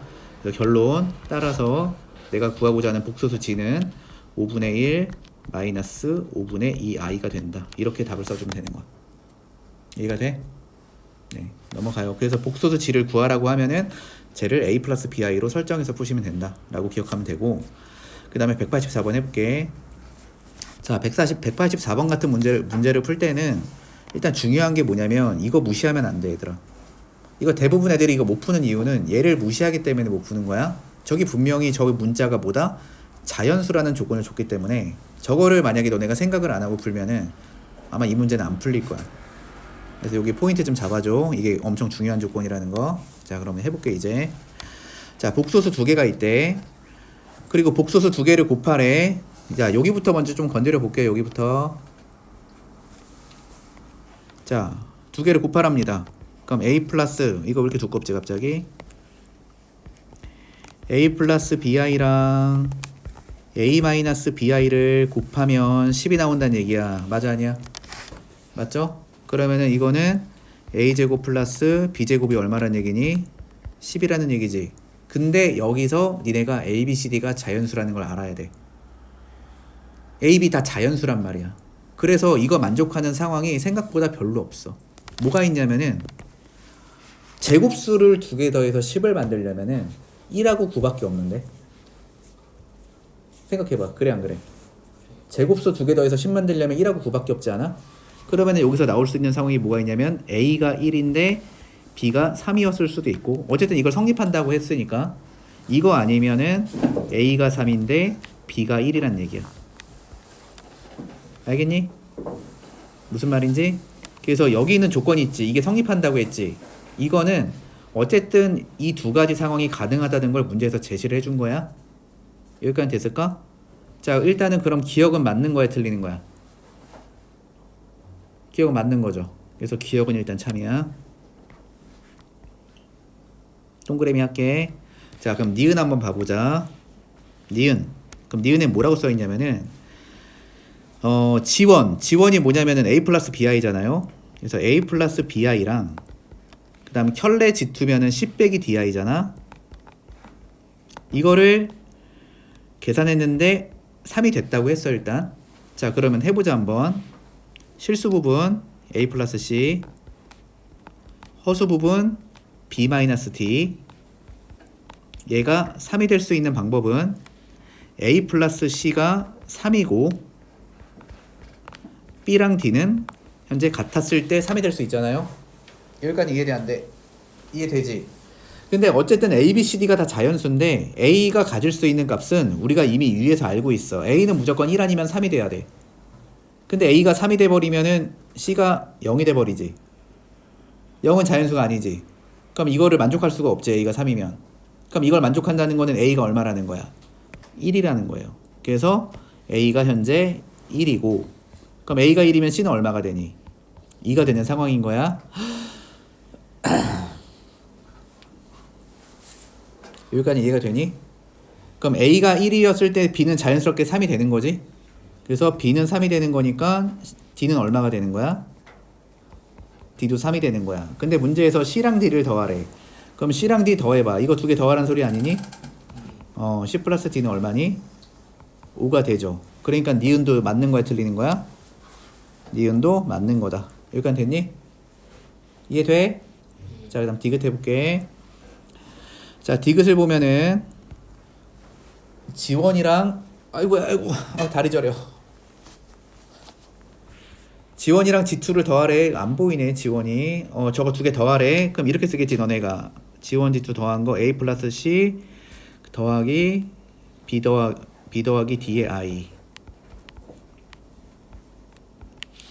그래서 결론 따라서 내가 구하고자 하는 복소수 g는 5분의 1 마이너스 5분의 2i가 된다. 이렇게 답을 써주면 되는 거야. 이해가 돼? 네, 넘어가요. 그래서 복소수 g를 구하라고 하면은 쟤를 a 플러스 bi로 설정해서 푸시면 된다 라고 기억하면 되고, 그 다음에 184번 해볼게. 자, 184번 같은 문제를 풀 때는 일단 중요한 게 뭐냐면 이거 무시하면 안 돼 얘들아. 이거 대부분 애들이 이거 못 푸는 이유는 얘를 무시하기 때문에 못 푸는 거야. 저기 분명히 저기 문자가 뭐다? 자연수라는 조건을 줬기 때문에 저거를 만약에 너네가 생각을 안 하고 풀면은 아마 이 문제는 안 풀릴 거야. 그래서 여기 포인트 좀 잡아줘. 이게 엄청 중요한 조건이라는 거. 자, 그러면 해볼게 이제. 자, 복소수 두 개가 있대. 그리고 복소수 두 개를 곱하래. 자, 여기부터 먼저 좀 건드려 볼게요. 여기부터. 자, 두 개를 곱하랍니다. 그럼 a 플러스, 이거 왜 이렇게 두껍지 갑자기? a 플러스 bi랑 a 마이너스 bi를 곱하면 10이 나온다는 얘기야. 맞아 아니야? 맞죠? 그러면은 이거는 a제곱 플러스 b제곱이 얼마란 얘기니? 10이라는 얘기지. 근데 여기서 니네가 a, b, c, d가 자연수라는 걸 알아야 돼. a, b 다 자연수란 말이야. 그래서 이거 만족하는 상황이 생각보다 별로 없어. 뭐가 있냐면은 제곱수를 두 개 더해서 10을 만들려면은 1하고 9밖에 없는데. 생각해봐. 그래 안 그래? 제곱수 두 개 더해서 10 만들려면 1하고 9밖에 없지 않아? 그러면 여기서 나올 수 있는 상황이 뭐가 있냐면 a가 1인데 b가 3이었을 수도 있고, 어쨌든 이걸 성립한다고 했으니까 이거 아니면은 a가 3인데 b가 1이란 얘기야. 알겠니? 무슨 말인지? 그래서 여기 있는 조건이 있지. 이게 성립한다고 했지. 이거는 어쨌든 이 두 가지 상황이 가능하다는 걸 문제에서 제시를 해준 거야. 여기까지 됐을까? 자, 일단은 그럼 기억은 맞는 거야 틀리는 거야? 기억은 맞는 거죠. 그래서 기억은 일단 참이야. 동그라미 할게. 자, 그럼 니은 한번 봐보자. 니은. 그럼 니은에 뭐라고 써있냐면은 지원이 뭐냐면은 a 플러스 bi잖아요. 그래서 a 플러스 bi랑 그 다음 켤레 G2면은 10 빼기 di잖아. 이거를 계산했는데 3이 됐다고 했어 일단. 자, 그러면 해보자 한번. 실수 부분 a 플러스 c, 허수 부분 b 마이너스 d. 얘가 3이 될 수 있는 방법은 a 플러스 c가 3이고 b랑 d는 현재 같았을 때 3이 될 수 있잖아요. 여기까지 이해돼? 이해되지? 근데 어쨌든 a, b, c, d가 다 자연수인데 a가 가질 수 있는 값은 우리가 이미 위에서 알고 있어. a는 무조건 1 아니면 3이 돼야 돼. 근데 a가 3이 돼버리면은 c가 0이 돼버리지. 0은 자연수가 아니지. 그럼 이거를 만족할 수가 없지. a가 3이면. 그럼 이걸 만족한다는 거는 a가 얼마라는 거야? 1이라는 거예요. 그래서 a가 현재 1이고, 그럼 a가 1이면 c는 얼마가 되니? 2가 되는 상황인 거야. 여기까지 이해가 되니? 그럼 a가 1이었을 때 b는 자연스럽게 3이 되는 거지. 그래서 b는 3이 되는 거니까 d는 얼마가 되는 거야? d도 3이 되는 거야. 근데 문제에서 c랑 d를 더하래. 그럼 c랑 d 더해봐. 이거 두 개 더하라는 소리 아니니? c 플러스 d는 얼마니? 5가 되죠. 그러니까 니은도 맞는 거야 틀리는 거야? 니은도 맞는 거다. 여기까지 됐니? 이해돼? 자, 그 다음 디귿 해볼게. 자, 디귿을 보면은 지원이랑 아이고 다리 저려. 지원이랑 G2를 더하래. 안 보이네 지원이. 저거 두 개 더하래. 그럼 이렇게 쓰겠지 너네가. 지원 G2 더한 거 A 플러스 C 더하기 B 더하기 D의 I.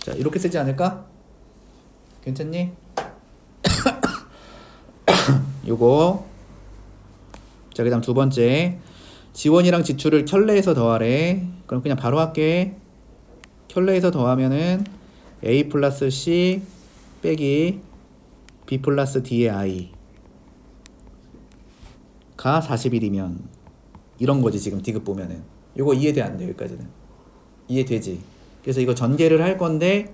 자, 이렇게 쓰지 않을까? 괜찮니? 요거. 자, 그 다음 두 번째. 지원이랑 지출을 켤레에서 더하래. 그럼 그냥 바로 할게. 켤레에서 더하면은 A 플러스 C 빼기 B 플러스 D의 I 가 41이면 이런 거지. 지금 디귿 보면은 요거 이해돼 안 돼? 여기까지는 이해되지? 그래서 이거 전개를 할 건데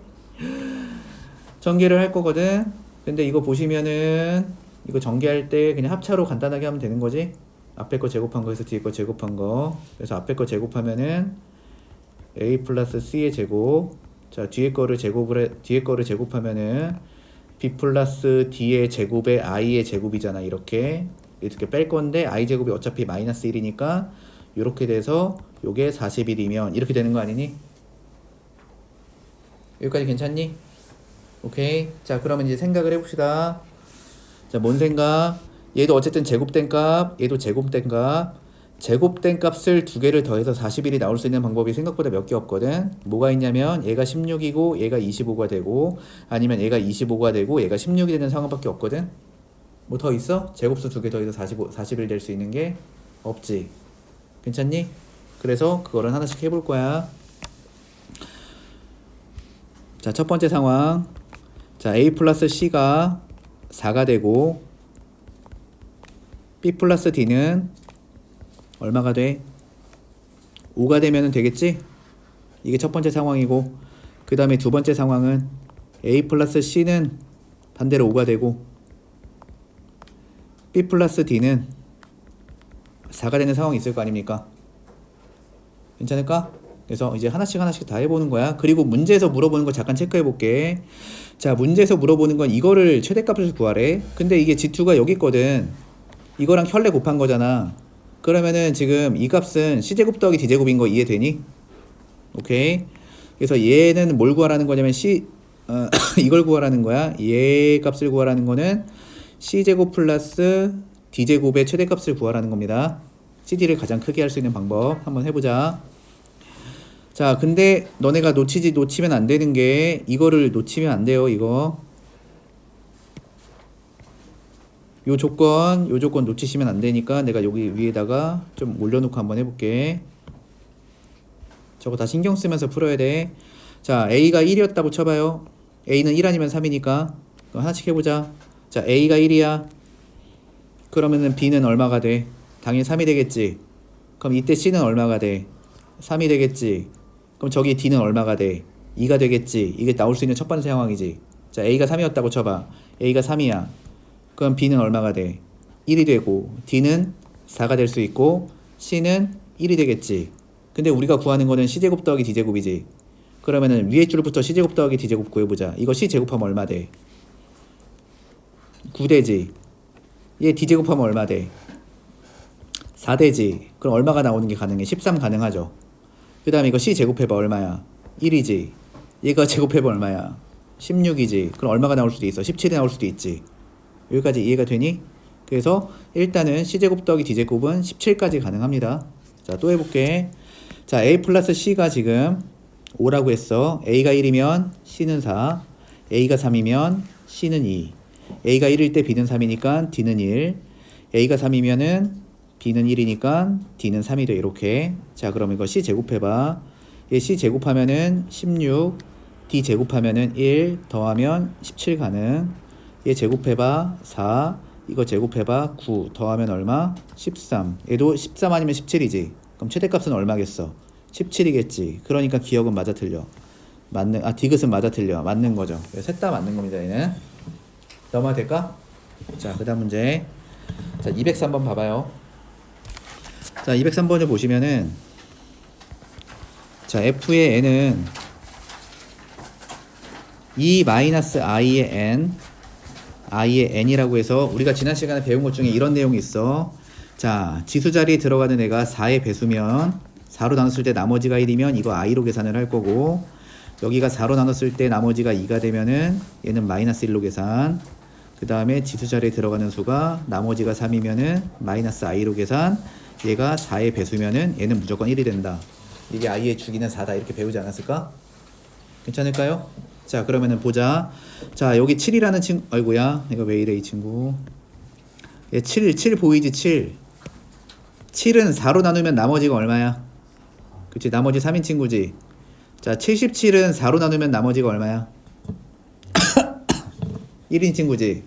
전개를 할 거거든. 근데 이거 보시면은 이거 전개할 때 그냥 합차로 간단하게 하면 되는 거지. 앞에 거 제곱한 거에서 뒤에 거 제곱한 거. 그래서 앞에 거 제곱하면은 A 플러스 C의 제곱. 자, 뒤에 거를 제곱하면은 B 플러스 D의 제곱에 I의 제곱이잖아. 이렇게 뺄 건데 I 제곱이 어차피 마이너스 1이니까 이렇게 돼서 요게 41이면 이렇게 되는 거 아니니? 여기까지 괜찮니? 오케이. 자, 그러면 이제 생각을 해봅시다. 자, 뭔 생각? 얘도 어쨌든 제곱된 값, 얘도 제곱된 값. 제곱된 값을 두 개를 더해서 41이 나올 수 있는 방법이 생각보다 몇 개 없거든. 뭐가 있냐면 얘가 16이고 얘가 25가 되고, 아니면 얘가 25가 되고 얘가 16이 되는 상황밖에 없거든. 뭐 더 있어? 제곱수 두 개 더해서 41 될 수 있는 게 없지. 괜찮니? 그래서 그거를 하나씩 해볼 거야. 자, 첫 번째 상황. 자, A 플러스 C가 4가 되고 B 플러스 D는 얼마가 돼? 5가 되면 되겠지? 이게 첫 번째 상황이고, 그 다음에 두 번째 상황은 A 플러스 C는 반대로 5가 되고 B 플러스 D는 4가 되는 상황이 있을 거 아닙니까? 괜찮을까? 그래서 이제 하나씩 다 해보는 거야. 그리고 문제에서 물어보는 거 잠깐 체크해 볼게. 자, 문제에서 물어보는 건 이거를 최대값을 구하래. 근데 이게 G2가 여기 있거든. 이거랑 켤레 곱한 거잖아. 그러면은 지금 이 값은 C제곱 더하기 D제곱인 거 이해되니? 오케이. 그래서 얘는 뭘 구하라는 거냐면 이걸 구하라는 거야. 얘 값을 구하라는 거는 C제곱 플러스 D제곱의 최대값을 구하라는 겁니다. CD를 가장 크게 할 수 있는 방법 한번 해보자. 자, 근데 너네가 놓치면 안 되는 게 이거를 놓치면 안 돼요. 요 조건 놓치시면 안 되니까 내가 여기 위에다가 좀 올려놓고 한번 해볼게. 저거 다 신경 쓰면서 풀어야 돼. 자, A가 1이었다고 쳐봐요. A는 1 아니면 3이니까 하나씩 해보자. 자, A가 1이야. 그러면은 B는 얼마가 돼? 당연히 3이 되겠지. 그럼 이때 C는 얼마가 돼? 3이 되겠지. 그럼 저기 D는 얼마가 돼? 2가 되겠지. 이게 나올 수 있는 첫 번째 상황이지. 자, A가 3이었다고 쳐봐. A가 3이야. 그럼 B는 얼마가 돼? 1이 되고 D는 4가 될 수 있고 C는 1이 되겠지. 근데 우리가 구하는 거는 C제곱 더하기 D제곱이지. 그러면은 위에 줄부터 C제곱 더하기 D제곱 구해보자. 이거 C제곱하면 얼마 돼? 9되지. 얘 D제곱하면 얼마 돼? 4되지. 그럼 얼마가 나오는 게 가능해? 13 가능하죠. 그 다음에 이거 C제곱해봐. 얼마야? 1이지. 얘가 제곱해봐. 얼마야? 16이지. 그럼 얼마가 나올 수도 있어? 17이 나올 수도 있지. 여기까지 이해가 되니? 그래서 일단은 C제곱 더하기 D제곱은 17까지 가능합니다. 자, 또 해볼게. 자, A 플러스 C가 지금 5라고 했어. A가 1이면 C는 4, A가 3이면 C는 2. A가 1일 때 B는 3이니까 D는 1. A가 3이면은 B는 1이니까 D는 3이 돼. 이렇게. 자, 그럼 이거 C 제곱해봐. 얘 C 제곱하면은 16, D 제곱하면은 1 더하면 17 가능. 얘 제곱해봐 4, 이거 제곱해봐 9 더하면 얼마? 13. 얘도 13 아니면 17이지. 그럼 최대값은 얼마겠어? 17이겠지. 그러니까 기억은 맞아 틀려. 디귿은 맞아 틀려. 맞는 거죠. 셋 다 맞는 겁니다. 얘는. 넘어가 될까? 자, 그 다음 문제. 자, 203번 봐봐요. 자, 203번을 보시면은 자, F의 N은 E-I의 N I의 N이라고 해서 우리가 지난 시간에 배운 것 중에 이런 내용이 있어. 자, 지수 자리에 들어가는 애가 4의 배수면 4로 나눴을 때 나머지가 1이면 이거 I로 계산을 할 거고, 여기가 4로 나눴을 때 나머지가 2가 되면은 얘는 마이너스 1로 계산. 그 다음에 지수 자리에 들어가는 수가 나머지가 3이면은 마이너스 I로 계산. 얘가 4의 배수면은 얘는 무조건 1이 된다. 이게 I의 주기는 4다. 이렇게 배우지 않았을까? 괜찮을까요? 자, 그러면은 보자. 자, 여기 7이라는 친구, 아이고야, 이거 왜 이래, 이 친구. 얘 7 보이지, 7. 7은 4로 나누면 나머지가 얼마야? 그치, 나머지 3인 친구지. 자, 77은 4로 나누면 나머지가 얼마야? 1인 친구지.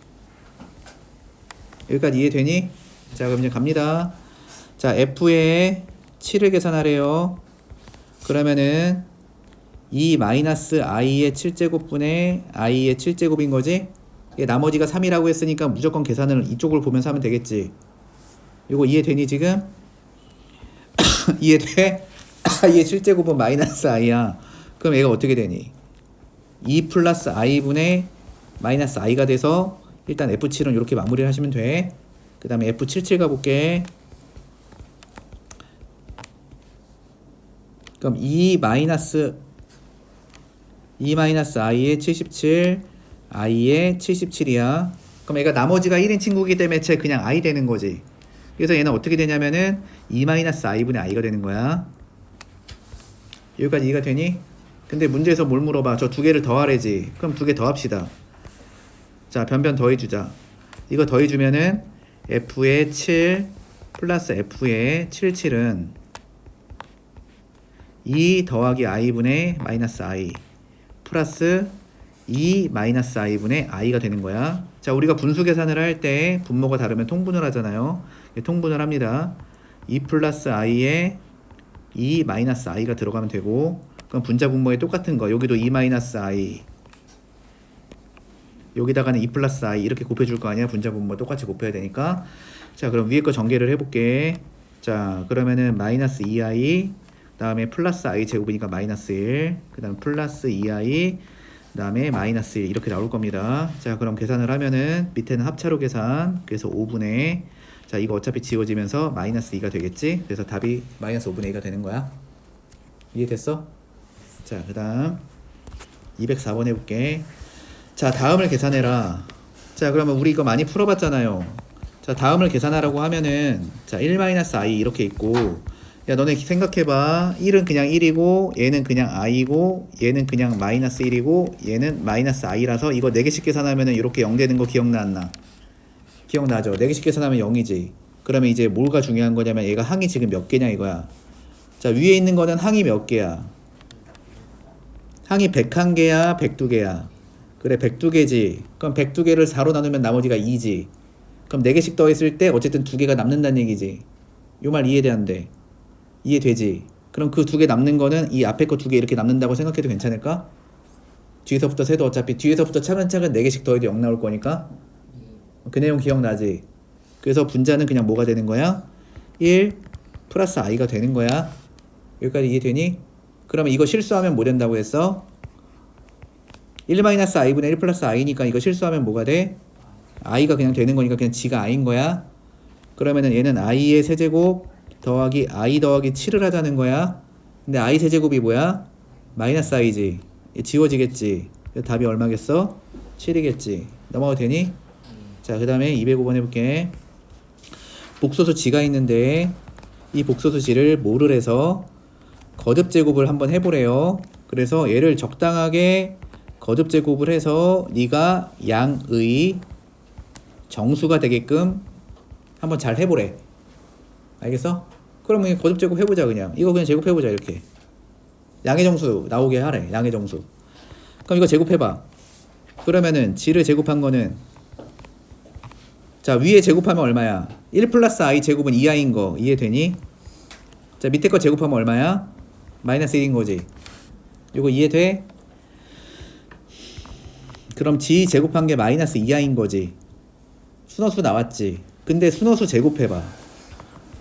여기까지 이해되니? 자, 그럼 이제 갑니다. 자, F에 7을 계산하래요. 그러면은 2-i의 7제곱분의 i의 7제곱인 거지? 얘 나머지가 3이라고 했으니까 무조건 계산을 이쪽을 보면서 하면 되겠지. 이거 이해되니 지금? 이해돼? i의 7제곱은 마이너스 i야. 그럼 얘가 어떻게 되니? 2 플러스 i분의 마이너스 i가 돼서 일단 F7은 이렇게 마무리를 하시면 돼. 그 다음에 F77 가볼게. 그럼 2-i의 77 i의 77이야. 그럼 얘가 나머지가 1인 친구이기 때문에 쟤 그냥 i 되는 거지. 그래서 얘는 어떻게 되냐면은 2-i분의 i가 되는 거야. 여기까지 이해가 되니? 근데 문제에서 뭘 물어봐? 저 두 개를 더하래지. 그럼 두 개 더합시다. 자, 변변 더해주자. 이거 더해주면은 f의 7 플러스 f의 77은 2 더하기 i분의 마이너스 i 플러스 2 마이너스 i분의 i가 되는 거야. 자, 우리가 분수 계산을 할 때 분모가 다르면 통분을 하잖아요. 통분을 합니다. 2 플러스 i에 2 마이너스 i가 들어가면 되고, 그럼 분자 분모에 똑같은 거. 여기도 2 마이너스 i, 여기다가는 2 플러스 i 이렇게 곱해줄 거 아니야. 분자 분모 똑같이 곱해야 되니까. 자, 그럼 위에 거 전개를 해볼게. 자, 그러면은 마이너스 2i, 그 다음에 플러스 i 제곱이니까 마이너스 1, 그 다음 플러스 2i, 그 다음에 마이너스 1 이렇게 나올 겁니다. 자, 그럼 계산을 하면은 밑에는 합차로 계산, 그래서 5분의, 자, 이거 어차피 지워지면서 마이너스 2가 되겠지. 그래서 답이 마이너스 5분의 2가 되는 거야. 이해됐어? 자, 그 다음 204번 해볼게. 자, 다음을 계산해라. 자, 그러면 우리 이거 많이 풀어봤잖아요. 자, 다음을 계산하라고 하면은, 자, 1-i 이렇게 있고, 야, 너네 생각해봐. 1은 그냥 1이고, 얘는 그냥 i고, 얘는 그냥 마이너스 1이고, 얘는 마이너스 i라서 이거 4개씩 계산하면은 이렇게 0 되는 거 기억나 안 나? 기억나죠? 4개씩 계산하면 0이지. 그러면 이제 뭐가 중요한 거냐면 얘가 항이 지금 몇 개냐 이거야. 자, 위에 있는 거는 항이 몇 개야? 항이 101개야, 102개야? 그래, 102개지. 그럼 102개를 4로 나누면 나머지가 2지. 그럼 4개씩 더했을 때 어쨌든 2개가 남는다는 얘기지. 요 말 이해되는데? 이해되지? 그럼 그 2개 남는 거는 이 앞에 거 2개 이렇게 남는다고 생각해도 괜찮을까? 뒤에서부터 세도 어차피 뒤에서부터 차근차근 4개씩 더해도 0 나올 거니까. 그 내용 기억나지? 그래서 분자는 그냥 뭐가 되는 거야? 1 플러스 i가 되는 거야. 여기까지 이해되니? 그러면 이거 실수하면 뭐 된다고 했어? 1-i분의 1 플러스 i니까 이거 실수하면 뭐가 돼? i가 그냥 되는 거니까 그냥 지가 i인 거야. 그러면은 얘는 i의 세제곱 더하기 i 더하기 7을 하자는 거야. 근데 i 세제곱이 뭐야? 마이너스 i지. 지워지겠지. 답이 얼마겠어? 7이겠지. 넘어가도 되니? 자, 그 다음에 205번 해볼게. 복소수 지가 있는데 이 복소수 지를 모를 해서 거듭 제곱을 한번 해보래요. 그래서 얘를 적당하게 거듭 제곱을 해서 네가 양의 정수가 되게끔 한번 잘 해보래. 알겠어? 그러면 거듭 제곱 해보자. 그냥 이거 그냥 제곱해보자. 이렇게 양의 정수 나오게 하래. 양의 정수. 그럼 이거 제곱해봐. 그러면은 지를 제곱한 거는, 자, 위에 제곱하면 얼마야? 1 플러스 i 제곱은 2i인 거 이해되니? 자, 밑에 거 제곱하면 얼마야? 마이너스 1인 거지. 이거 이해돼? 그럼 지 제곱한 게 마이너스 2i인 거지. 순허수 나왔지. 근데 순허수 제곱해봐.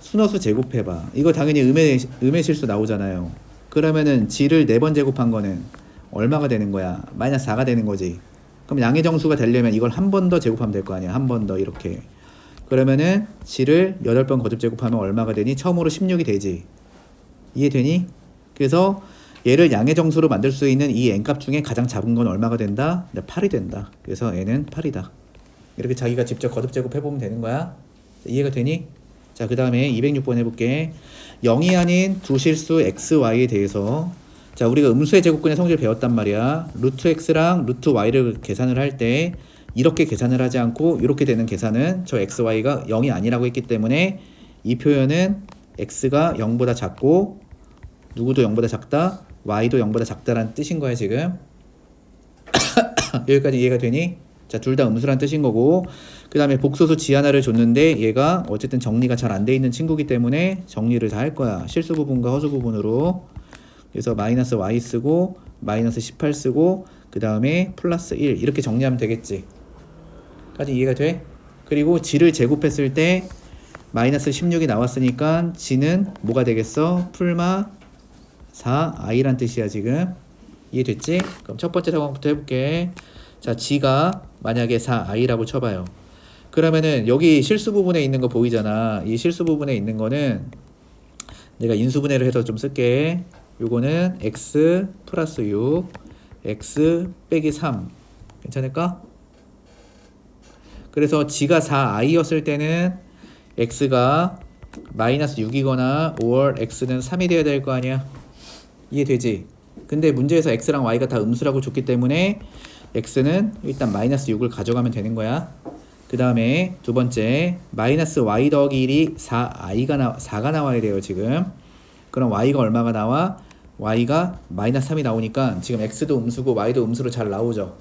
순허수 제곱해봐. 이거 당연히 음의 실수 나오잖아요. 그러면은 지를 4번 제곱한 거는 얼마가 되는 거야? 마이너스 4가 되는 거지. 그럼 양의 정수가 되려면 이걸 한 번 더 제곱하면 될 거 아니야. 한 번 더 이렇게. 그러면은 지를 8번 거듭 제곱하면 얼마가 되니? 처음으로 16이 되지. 이해되니? 그래서 얘를 양의 정수로 만들 수 있는 이 n값 중에 가장 작은 건 얼마가 된다? 8이 된다. 그래서 n은 8이다. 이렇게 자기가 직접 거듭 제곱해보면 되는 거야. 이해가 되니? 자, 그 다음에 206번 해볼게. 0이 아닌 두 실수 x, y에 대해서 자, 우리가 음수의 제곱근의 성질 배웠단 말이야. 루트 x랑 루트 y를 계산을 할 때 이렇게 계산을 하지 않고 이렇게 되는 계산은 저 xy가 0이 아니라고 했기 때문에 이 표현은 x가 0보다 작고 누구도 0보다 작다, y도 0보다 작다라는 뜻인 거야 지금. 여기까지 이해가 되니? 자, 둘 다 음수란 뜻인 거고, 그 다음에 복소수 지 하나를 줬는데 얘가 어쨌든 정리가 잘 안 돼 있는 친구기 때문에 정리를 다 할 거야. 실수 부분과 허수 부분으로. 그래서 마이너스 y 쓰고 마이너스 18 쓰고 그 다음에 플러스 1 이렇게 정리하면 되겠지. 까지 이해가 돼? 그리고 g를 제곱했을 때 마이너스 16이 나왔으니까 g는 뭐가 되겠어? 풀마 4i란 뜻이야 지금. 이해됐지? 그럼 첫 번째 상황부터 해볼게. 자, g가 만약에 4i라고 쳐봐요. 그러면은 여기 실수 부분에 있는 거 보이잖아. 이 실수 부분에 있는 거는 내가 인수분해를 해서 좀 쓸게. 요거는 x 플러스 6 x 빼기 3 괜찮을까? 그래서 g가 4i였을 때는 x가 마이너스 6이거나 5월 x는 3이 되어야 될 거 아니야. 이해되지? 근데 문제에서 x랑 y가 다 음수라고 줬기 때문에 x는 일단 마이너스 6을 가져가면 되는 거야. 그 다음에 두 번째 마이너스 y 더하기 1이 4가 나와야 돼요 지금. 그럼 y가 얼마가 나와? y가 마이너스 3이 나오니까 지금 x도 음수고 y도 음수로 잘 나오죠.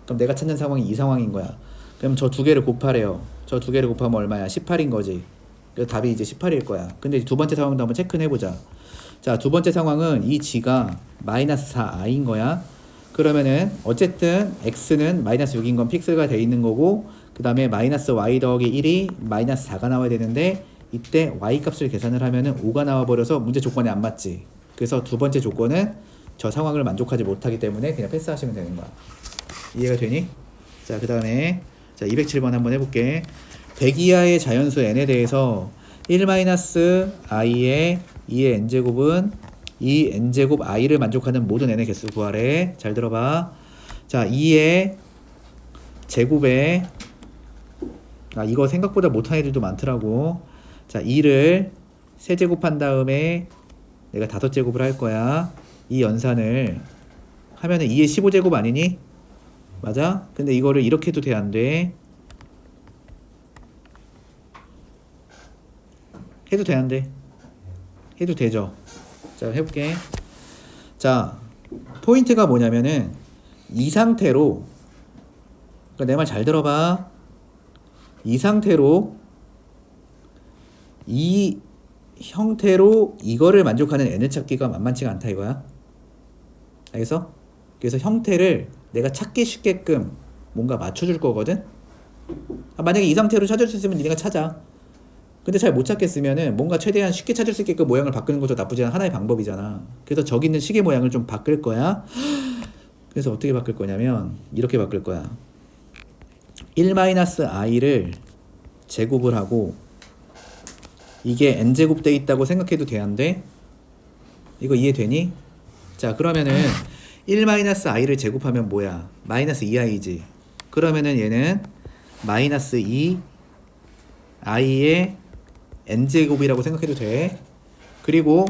그럼 내가 찾는 상황이 이 상황인 거야. 그럼 저 두 개를 곱하래요. 저 두 개를 곱하면 얼마야? 18인 거지. 그래서 답이 이제 18일 거야. 근데 두 번째 상황도 한번 체크해 보자. 자, 두 번째 상황은 이 g가 마이너스 4i인 거야. 그러면은 어쨌든 x는 마이너스 6인 건 픽스가 돼 있는 거고, 그 다음에 마이너스 y 더하기 1이 마이너스 4가 나와야 되는데 이때 y 값을 계산을 하면은 5가 나와 버려서 문제 조건에 안 맞지. 그래서 두 번째 조건은 저 상황을 만족하지 못하기 때문에 그냥 패스하시면 되는 거야. 이해가 되니? 자, 그 다음에 자 207번 한번 해볼게. 100 이하의 자연수 n에 대해서 1-i의 2의 n제곱은 이 n제곱 i를 만족하는 모든 n의 개수 구하래. 잘 들어봐. 자, 2의 제곱에 이거 생각보다 못한 애들도 많더라고. 자, 2를 세제곱한 다음에 내가 5제곱을 할 거야. 이 연산을 하면은 2의 15제곱 아니니? 맞아? 근데 이거를 이렇게 해도 돼, 안 돼? 해도 돼, 안 돼? 해도 되죠? 자, 해볼게. 자, 포인트가 뭐냐면은 이 상태로, 그러니까 내 말 잘 들어봐. 이 상태로 이 형태로 이거를 만족하는 n을 찾기가 만만치가 않다 이거야. 알겠어? 그래서 형태를 내가 찾기 쉽게끔 뭔가 맞춰줄 거거든. 만약에 이 상태로 찾을 수 있으면 니네가 찾아. 근데 잘 못 찾겠으면은 뭔가 최대한 쉽게 찾을 수 있게끔 모양을 바꾸는 것도 나쁘지 않은 하나의 방법이잖아. 그래서 저기 있는 시계 모양을 좀 바꿀 거야. 그래서 어떻게 바꿀 거냐면 이렇게 바꿀 거야. 1-i를 제곱을 하고 이게 n제곱 돼 있다고 생각해도 돼, 안 돼? 이거 이해되니? 자, 그러면은 1-i를 제곱하면 뭐야? 마이너스 2i지. 그러면은 얘는 마이너스 2i의 n제곱이라고 생각해도 돼. 그리고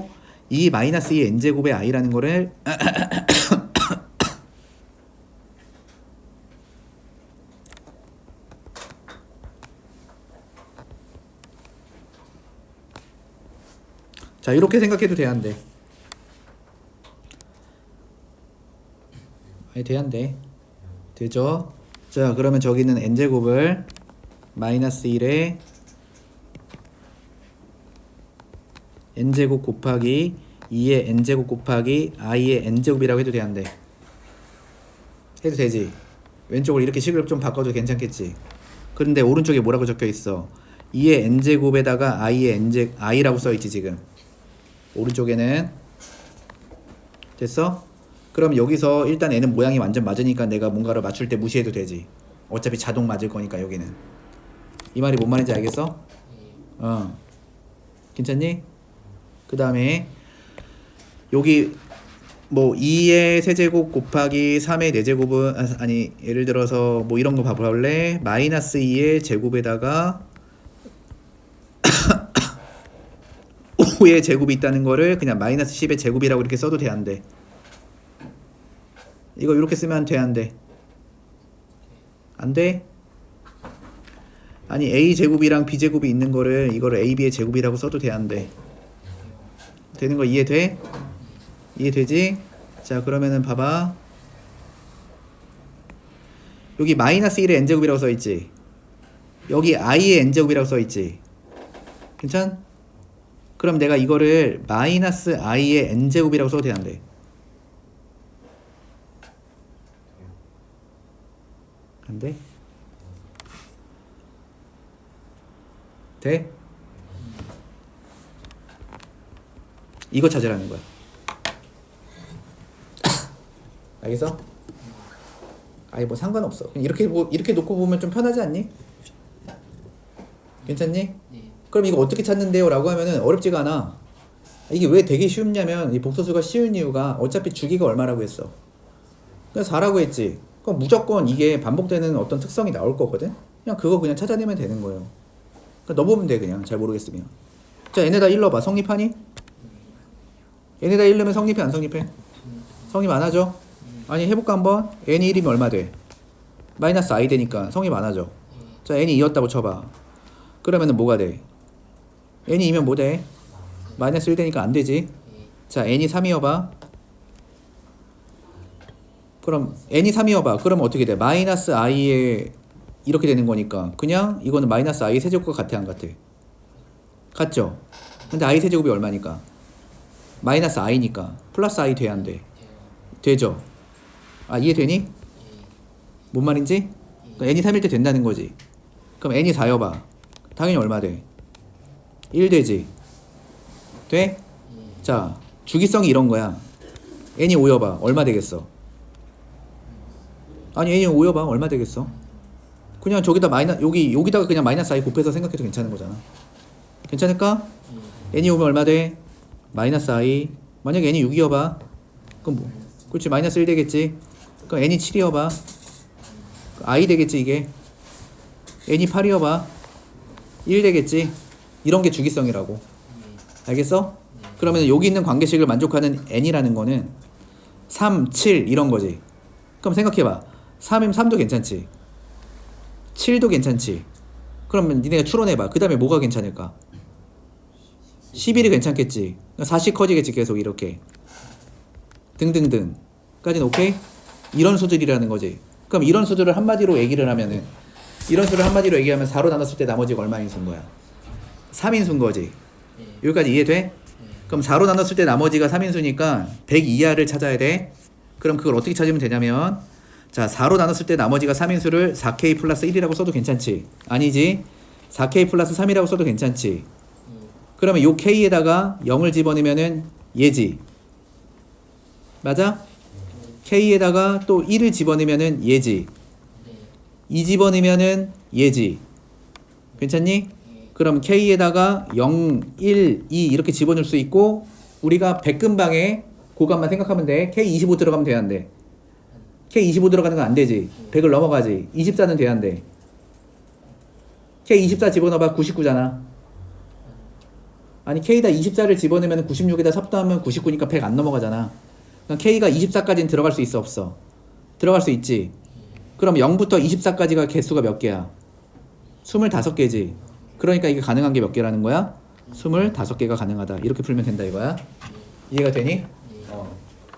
이 마이너스 2 n제곱의 i라는 거를 자, 이렇게 생각해도 돼, 안 돼? 아니, 돼, 안 돼? 되죠? 자, 그러면 저기 있는 n제곱을 마이너스 1에 n제곱 곱하기 2의 n제곱 곱하기 i의 n제곱이라고 해도 돼, 안 돼? 해도 되지? 왼쪽을 이렇게 식을 좀 바꿔도 괜찮겠지? 그런데 오른쪽에 뭐라고 적혀 있어? 2의 n제곱에다가 i의 i라고 써 있지 지금. 오른쪽에는. 됐어? 그럼 여기서 일단 n은 모양이 완전 맞으니까 내가 뭔가를 맞출 때 무시해도 되지. 어차피 자동 맞을 거니까 여기는. 이 말이 뭔 말인지 알겠어? 괜찮니? 그 다음에 여기 뭐 2의 세제곱 곱하기 3의 4제곱은 아니 예를 들어서 뭐 이런 거 봐볼래? 마이너스 2의 제곱에다가 5의 제곱이 있다는 거를 그냥 마이너스 10의 제곱이라고 이렇게 써도 돼, 안 돼? 이거 이렇게 쓰면 돼, 안 돼? 안 돼? 아니 a 제곱이랑 b 제곱이 있는 거를 이거를 ab의 제곱이라고 써도 돼, 안 돼? 되는 거 이해돼? 이해되지? 자 그러면은 봐봐. 여기 마이너스 1의 n제곱이라고 써있지? 여기 i의 n제곱이라고 써있지? 괜찮? 그럼 내가 이거를 마이너스 i의 n제곱이라고 써도 돼, 안 돼? 안 돼? 돼? 이거 찾으라는 거야. 알겠어? 아니 뭐 상관없어. 이렇게 놓고 보면 좀 편하지 않니? 괜찮니? 네. 그럼 이거 어떻게 찾는데요? 라고 하면은 어렵지가 않아. 이게 왜 되게 쉽냐면 이 복소수가 쉬운 이유가 어차피 주기가 얼마라고 했어? 그냥 4라고 했지. 그럼 무조건 이게 반복되는 어떤 특성이 나올 거거든? 그냥 찾아내면 되는 거예요. 그러니까 넣어보면 돼 그냥 잘 모르겠으면. 자 얘네다 1 넣어봐. 성립하니? 얘네다 1 넣으면 성립해 안 성립해? 성립 안 하죠? 아니 해볼까 한번? n이 1이면 얼마 돼? 마이너스 i 되니까 성립 안 하죠? 자 n이 2였다고 쳐봐. 그러면은 뭐가 돼? n이 2면 뭐 돼? 마이너스 1 되니까 안 되지? 자 n이 3이어봐. 그럼 n이 3이어봐. 그러면 어떻게 돼? 마이너스 i에 이렇게 되는 거니까 그냥 이거는 마이너스 i 세제곱과 같아 안 같아? 같죠? 근데 i 세제곱이 얼마니까? 마이너스 i니까 플러스 i 돼야 안 돼? 되죠? 아 이해되니? 뭔 말인지? 그러니까 n이 3일 때 된다는 거지. 그럼 n이 4여봐. 당연히 얼마 돼? 1 되지? 돼? 자 주기성이 이런 거야. n이 5여봐. 얼마 되겠어? 아니 n이 5여봐. 얼마 되겠어? 그냥 저기다 여기다가 그냥 마이너스 i 곱해서 생각해도 괜찮은 거잖아. 괜찮을까? n이 오면 얼마 돼? 마이너스 i. 만약에 n이 6이어봐. 그럼 뭐? 그렇지 마이너스 1 되겠지. 그럼 n이 7이어봐. i 되겠지 이게. n이 8이어봐. 1 되겠지. 이런 게 주기성이라고. 알겠어? 그러면 여기 있는 관계식을 만족하는 n이라는 거는 3, 7 이런 거지. 그럼 생각해봐. 3이면 3도 괜찮지. 7도 괜찮지. 그러면 니네가 추론해봐. 그 다음에 뭐가 괜찮을까? 11이 괜찮겠지. 40 커지겠지 계속 이렇게. 등등등. 까지는 오케이? 이런 수들이라는 거지. 그럼 이런 수들을 한마디로 얘기를 하면은 이런 수를 한마디로 얘기하면 4로 나눴을 때 나머지가 얼마인 수인 거야? 3인수인 거지. 여기까지 이해돼? 그럼 4로 나눴을 때 나머지가 3인수니까 100 이하를 찾아야 돼. 그럼 그걸 어떻게 찾으면 되냐면 자 4로 나눴을 때 나머지가 3인수를 4k 플러스 1이라고 써도 괜찮지? 아니지? 4k 플러스 3이라고 써도 괜찮지? 그러면 요 k에다가 0을 집어넣으면은 얘지. 맞아? k에다가 또 1을 집어넣으면은 얘지. 2 집어넣으면은 얘지. 괜찮니? 그럼 k에다가 0, 1, 2 이렇게 집어넣을 수 있고 우리가 백근방에 고감만 생각하면 돼. k 25 들어가면 돼야 안 돼? k 25 들어가는 건 안 되지. 100을 넘어가지. 24는 돼야 안 돼? k 24 집어넣어봐. 99잖아. 아니 k에다 24를 집어넣으면 96에다 삽도하면 99니까 100 안 넘어가잖아. 그럼 k가 24까지는 들어갈 수 있어 없어? 들어갈 수 있지. 그럼 0부터 24까지가 개수가 몇 개야? 25개지. 그러니까 이게 가능한 게 몇 개라는 거야? 25개가 가능하다. 이렇게 풀면 된다 이거야. 이해가 되니?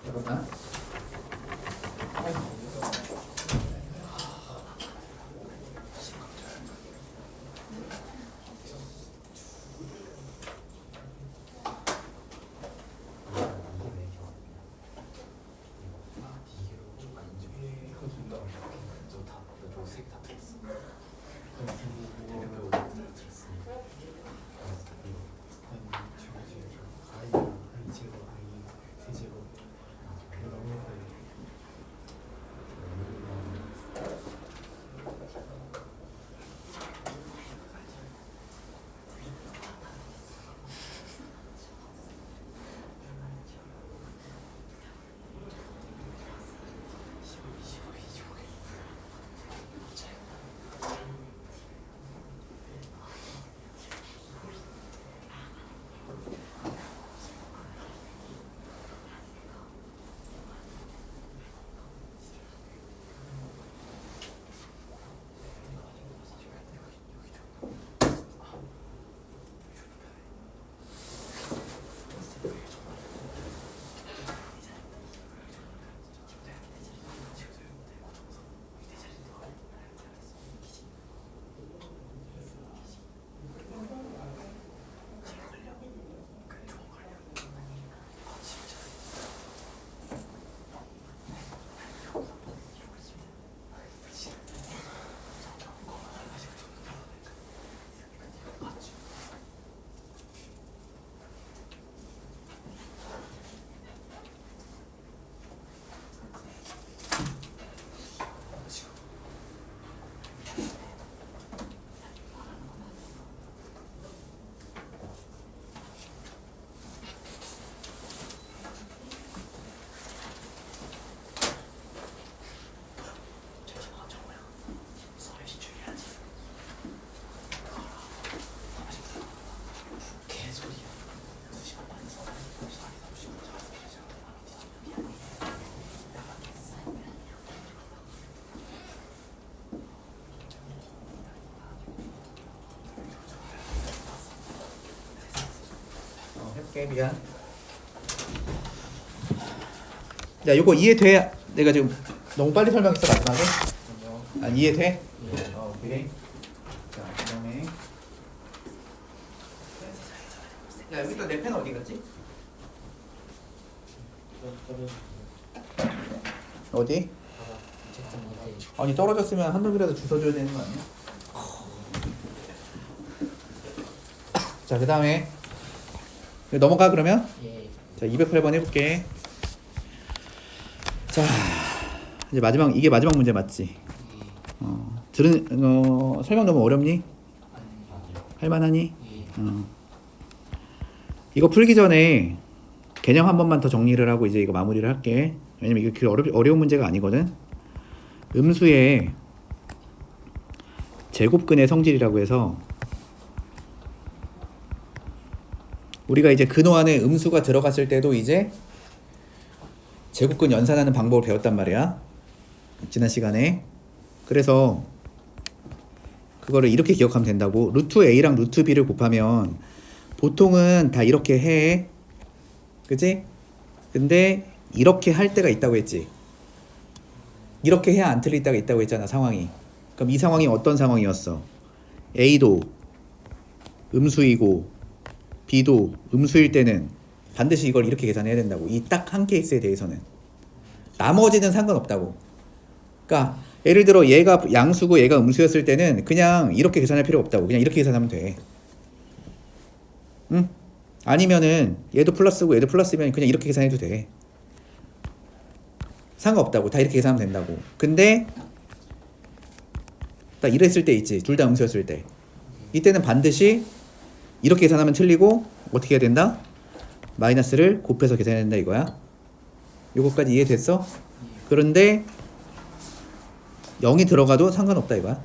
해볼까? 오케이, 미안. 야, 요거 이해돼? 내가 지금 너무 빨리 설명했어 마지막에? 아, 이해돼? 오케이. 자, 그다음에 야, 여기 또 내 펜 어디 갔지? 어디? 아니 떨어졌으면 한 놈이라도 주워줘야 되는 거 아니야? 자, 그 다음에 넘어가 그러면? 자, 208번 해볼게. 자, 이제 마지막, 이게 마지막 문제 맞지? 설명 너무 어렵니? 할만하니? 이거 풀기 전에 개념 한 번만 더 정리를 하고 이제 이거 마무리를 할게. 왜냐면 이게 어려운 문제가 아니거든. 음수의 제곱근의 성질이라고 해서 우리가 이제 근호 안에 음수가 들어갔을 때도 이제 제곱근 연산하는 방법을 배웠단 말이야. 지난 시간에. 그래서 그거를 이렇게 기억하면 된다고. 루트 A랑 루트 B를 곱하면 보통은 다 이렇게 해. 그치? 근데 이렇게 할 때가 있다고 했지. 이렇게 해야 안 틀릴 때가 있다고 했잖아, 상황이. 그럼 이 상황이 어떤 상황이었어? A도 음수이고 B도 음수일 때는 반드시 이걸 이렇게 계산해야 된다고. 이 딱 한 케이스에 대해서는. 나머지는 상관없다고. 그러니까 예를 들어 얘가 양수고 얘가 음수였을 때는 그냥 이렇게 계산할 필요 없다고. 그냥 이렇게 계산하면 돼. 응? 아니면은 얘도 플러스고 얘도 플러스면 그냥 이렇게 계산해도 돼. 상관없다고. 다 이렇게 계산하면 된다고. 근데 딱 이랬을 때 있지. 둘 다 음수였을 때. 이때는 반드시 이렇게 계산하면 틀리고 어떻게 해야 된다? 마이너스를 곱해서 계산해야 된다 이거야. 요거까지 이해됐어? 그런데 0이 들어가도 상관없다 이거야.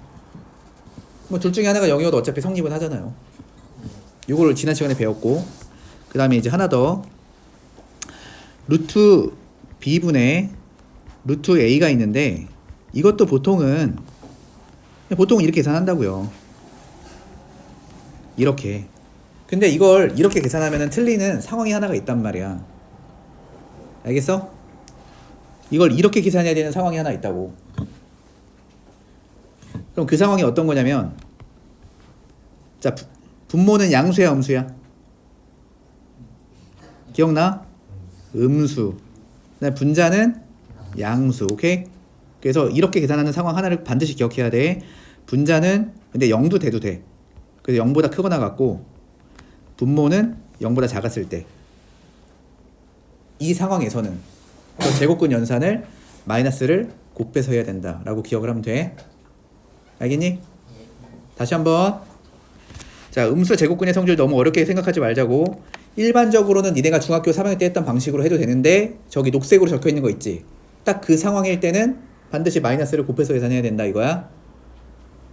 뭐 둘 중에 하나가 0이어도 어차피 성립은 하잖아요. 요거를 지난 시간에 배웠고, 그 다음에 이제 하나 더 루트 B분의 루트 A가 있는데 이것도 보통은 이렇게 계산한다고요. 이렇게. 근데 이걸 이렇게 계산하면 틀리는 상황이 하나가 있단 말이야. 알겠어? 이걸 이렇게 계산해야 되는 상황이 하나 있다고. 그럼 그 상황이 어떤 거냐면, 자, 분모는 양수야 음수야? 기억나? 음수. 그다음에 분자는 양수. 오케이? 그래서 이렇게 계산하는 상황 하나를 반드시 기억해야 돼. 분자는 근데 0도 돼도 돼. 그래서 0보다 크거나 같고, 분모는 0보다 작았을 때, 이 상황에서는 제곱근 연산을 마이너스를 곱해서 해야 된다라고 기억을 하면 돼. 알겠니? 다시 한번. 자, 음수 제곱근의 성질 너무 어렵게 생각하지 말자고. 일반적으로는 니네가 중학교 3학년 때 했던 방식으로 해도 되는데, 저기 녹색으로 적혀 있는 거 있지? 딱 그 상황일 때는 반드시 마이너스를 곱해서 계산해야 된다 이거야.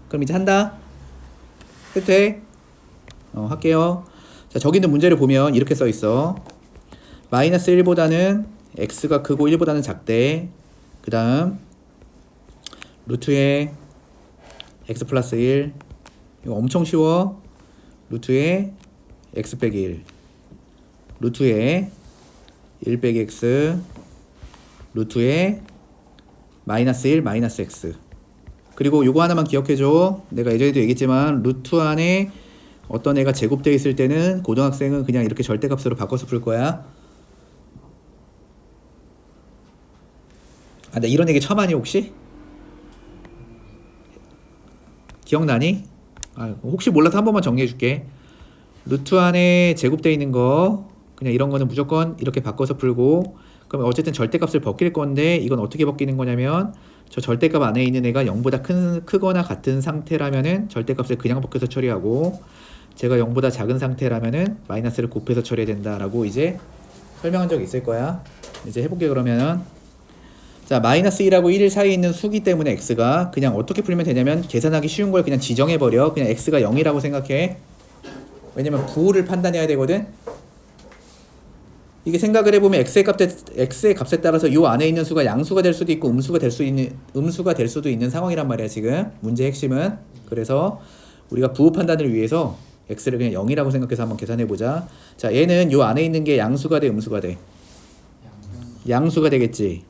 그럼 이제 한다. 해도 돼? 할게요. 자, 저기 있는 문제를 보면 이렇게 써 있어. 마이너스 1보다는 x가 크고 1보다는 작대. 그 다음 루트에 x 플러스 1. 이거 엄청 쉬워. 루트에 x 빼기 1. 루트에 1 빼기 x. 루트에 마이너스 1 마이너스 x. 그리고 요거 하나만 기억해줘. 내가 예전에도 얘기했지만 루트 안에 어떤 애가 제곱되어 있을 때는 고등학생은 그냥 이렇게 절대값으로 바꿔서 풀 거야. 아, 나 이런 얘기 처음 하니 혹시? 기억나니? 아, 혹시 몰라서 한 번만 정리해 줄게. 루트 안에 제곱되어 있는 거 그냥 이런 거는 무조건 이렇게 바꿔서 풀고, 그럼 어쨌든 절대값을 벗길 건데 이건 어떻게 벗기는 거냐면, 저 절대값 안에 있는 애가 0보다 크거나 같은 상태라면은 절대값을 그냥 벗겨서 처리하고, 제가 0보다 작은 상태라면은 마이너스를 곱해서 처리해야 된다라고 이제 설명한 적이 있을 거야. 이제 해볼게 그러면. 자, 마이너스 1하고 1 사이에 있는 수기 때문에 x가 그냥 어떻게 풀면 되냐면, 계산하기 쉬운 걸 그냥 지정해버려. 그냥 x가 0이라고 생각해. 왜냐면 부호를 판단해야 되거든. 이게 생각을 해보면 x의 값에 따라서 이 안에 있는 수가 양수가 될 수도 있고 음수가 될 수도 있는 상황이란 말이야 지금 문제의 핵심은. 그래서 우리가 부호 판단을 위해서 x를 그냥 0이라고 생각해서 한번 계산해 보자. 자, 얘는 요 안에 있는 게 양수가 돼, 음수가 돼? 양수가 되겠지.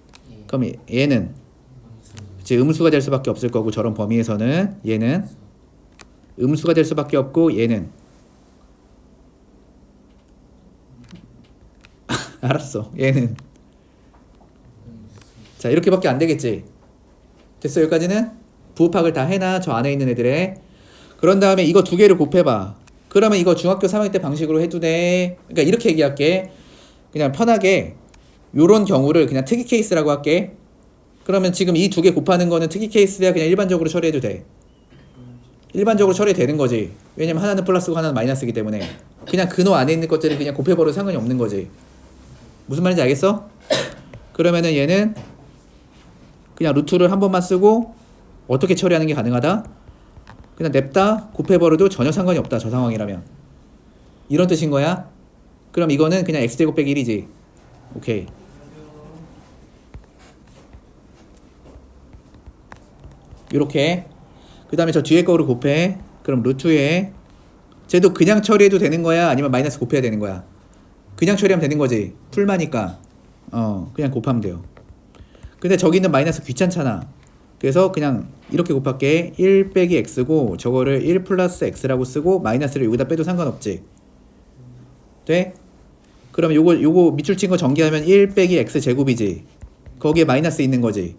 그럼 얘는 그치, 음수가 될 수밖에 없을 거고, 저런 범위에서는 얘는 음수가 될 수밖에 없고, 얘는 알았어, 얘는 자, 이렇게밖에 안 되겠지. 됐어? 여기까지는 부호팍을 다 해놔, 저 안에 있는 애들의. 그런 다음에 이거 두 개를 곱해봐. 그러면 이거 중학교 3학년 때 방식으로 해도 돼. 그러니까 이렇게 얘기할게. 그냥 편하게 요런 경우를 그냥 특이 케이스라고 할게. 그러면 지금 이 두 개 곱하는 거는 특이 케이스야. 그냥 일반적으로 처리해도 돼. 일반적으로 처리되는 거지. 왜냐면 하나는 플러스고 하나는 마이너스이기 때문에. 그냥 근호 안에 있는 것들은 그냥 곱해버려도 상관이 없는 거지. 무슨 말인지 알겠어? 그러면은 얘는 그냥 루트를 한 번만 쓰고 어떻게 처리하는 게 가능하다? 그냥 냅다 곱해버려도 전혀 상관이 없다, 저 상황이라면. 이런 뜻인 거야. 그럼 이거는 그냥 x제곱 빼기 1이지. 오케이. 요렇게. 그 다음에 저 뒤에 거로 곱해. 그럼 루트에 쟤도 그냥 처리해도 되는 거야? 아니면 마이너스 곱해야 되는 거야? 그냥 처리하면 되는 거지. 풀마니까 그냥 곱하면 돼요. 근데 저기는 마이너스 귀찮잖아. 그래서 그냥 이렇게 곱할게. 1 빼기 x고 저거를 1 플러스 x라고 쓰고 마이너스를 여기다 빼도 상관없지. 돼? 그럼 요거 밑줄 친 거 전개하면 1 빼기 x 제곱이지. 거기에 마이너스 있는 거지.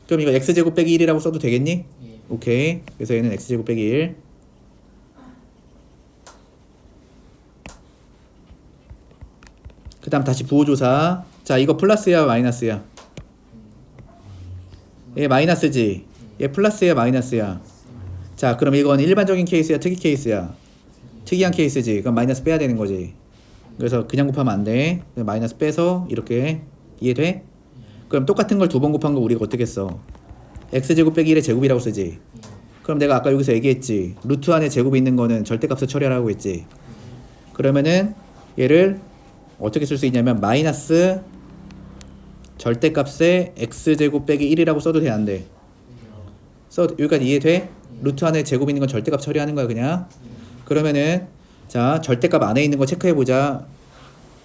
그럼 이거 x 제곱 빼기 1이라고 써도 되겠니? 오케이. 그래서 얘는 x 제곱 빼기 1. 그 다음 다시 부호조사. 자, 이거 플러스야 마이너스야? 얘 마이너스지. 얘 플러스야 마이너스야? 자, 그럼 이건 일반적인 케이스야 특이 케이스야? 특이한 케이스지. 그럼 마이너스 빼야 되는 거지. 그래서 그냥 곱하면 안 돼. 마이너스 빼서 이렇게. 이해돼? 그럼 똑같은 걸 두 번 곱한 거 우리가 어떻게 써? x제곱 빼기 1의 제곱이라고 쓰지. 그럼 내가 아까 여기서 얘기했지. 루트 안에 제곱이 있는 거는 절대값을 처리하라고 했지. 그러면은 얘를 어떻게 쓸 수 있냐면 마이너스 절대값에 x제곱 빼기 1이라고 써도 돼, 안 돼? 여기까지 이해돼? 루트 안에 제곱 있는 건 절대값 처리하는 거야, 그냥. 그러면은 자, 절대값 안에 있는 거 체크해보자.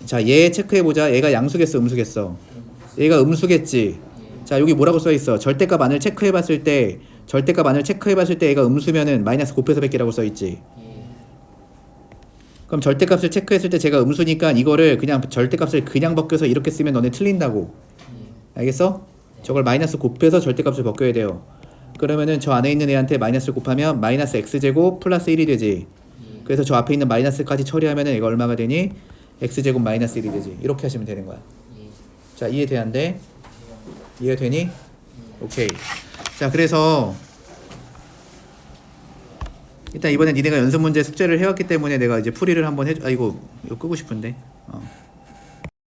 자, 얘 체크해보자. 얘가 양수겠어, 음수겠어? 얘가 음수겠지. 자, 여기 뭐라고 써있어? 절대값 안을 체크해봤을 때 얘가 음수면은 마이너스 곱해서 뵙기라고 써있지. 그럼 절대값을 체크했을 때 제가 음수니까 이거를 그냥 절대값을 그냥 벗겨서 이렇게 쓰면 너네 틀린다고. 알겠어? 저걸 마이너스 곱해서 절대값을 벗겨야 돼요. 그러면은 저 안에 있는 애한테 마이너스를 곱하면 마이너스 x제곱 플러스 1이 되지. 그래서 저 앞에 있는 마이너스까지 처리하면은 얘가 얼마가 되니? x제곱 마이너스 1이 되지. 이렇게 하시면 되는 거야. 자, 이해돼 안 돼? 이해되니? 오케이. 자, 그래서 일단 이번에 니네가 연습 문제 숙제를 해왔기 때문에 내가 이제 풀이를 한번 해줘. 이거 끄고 싶은데.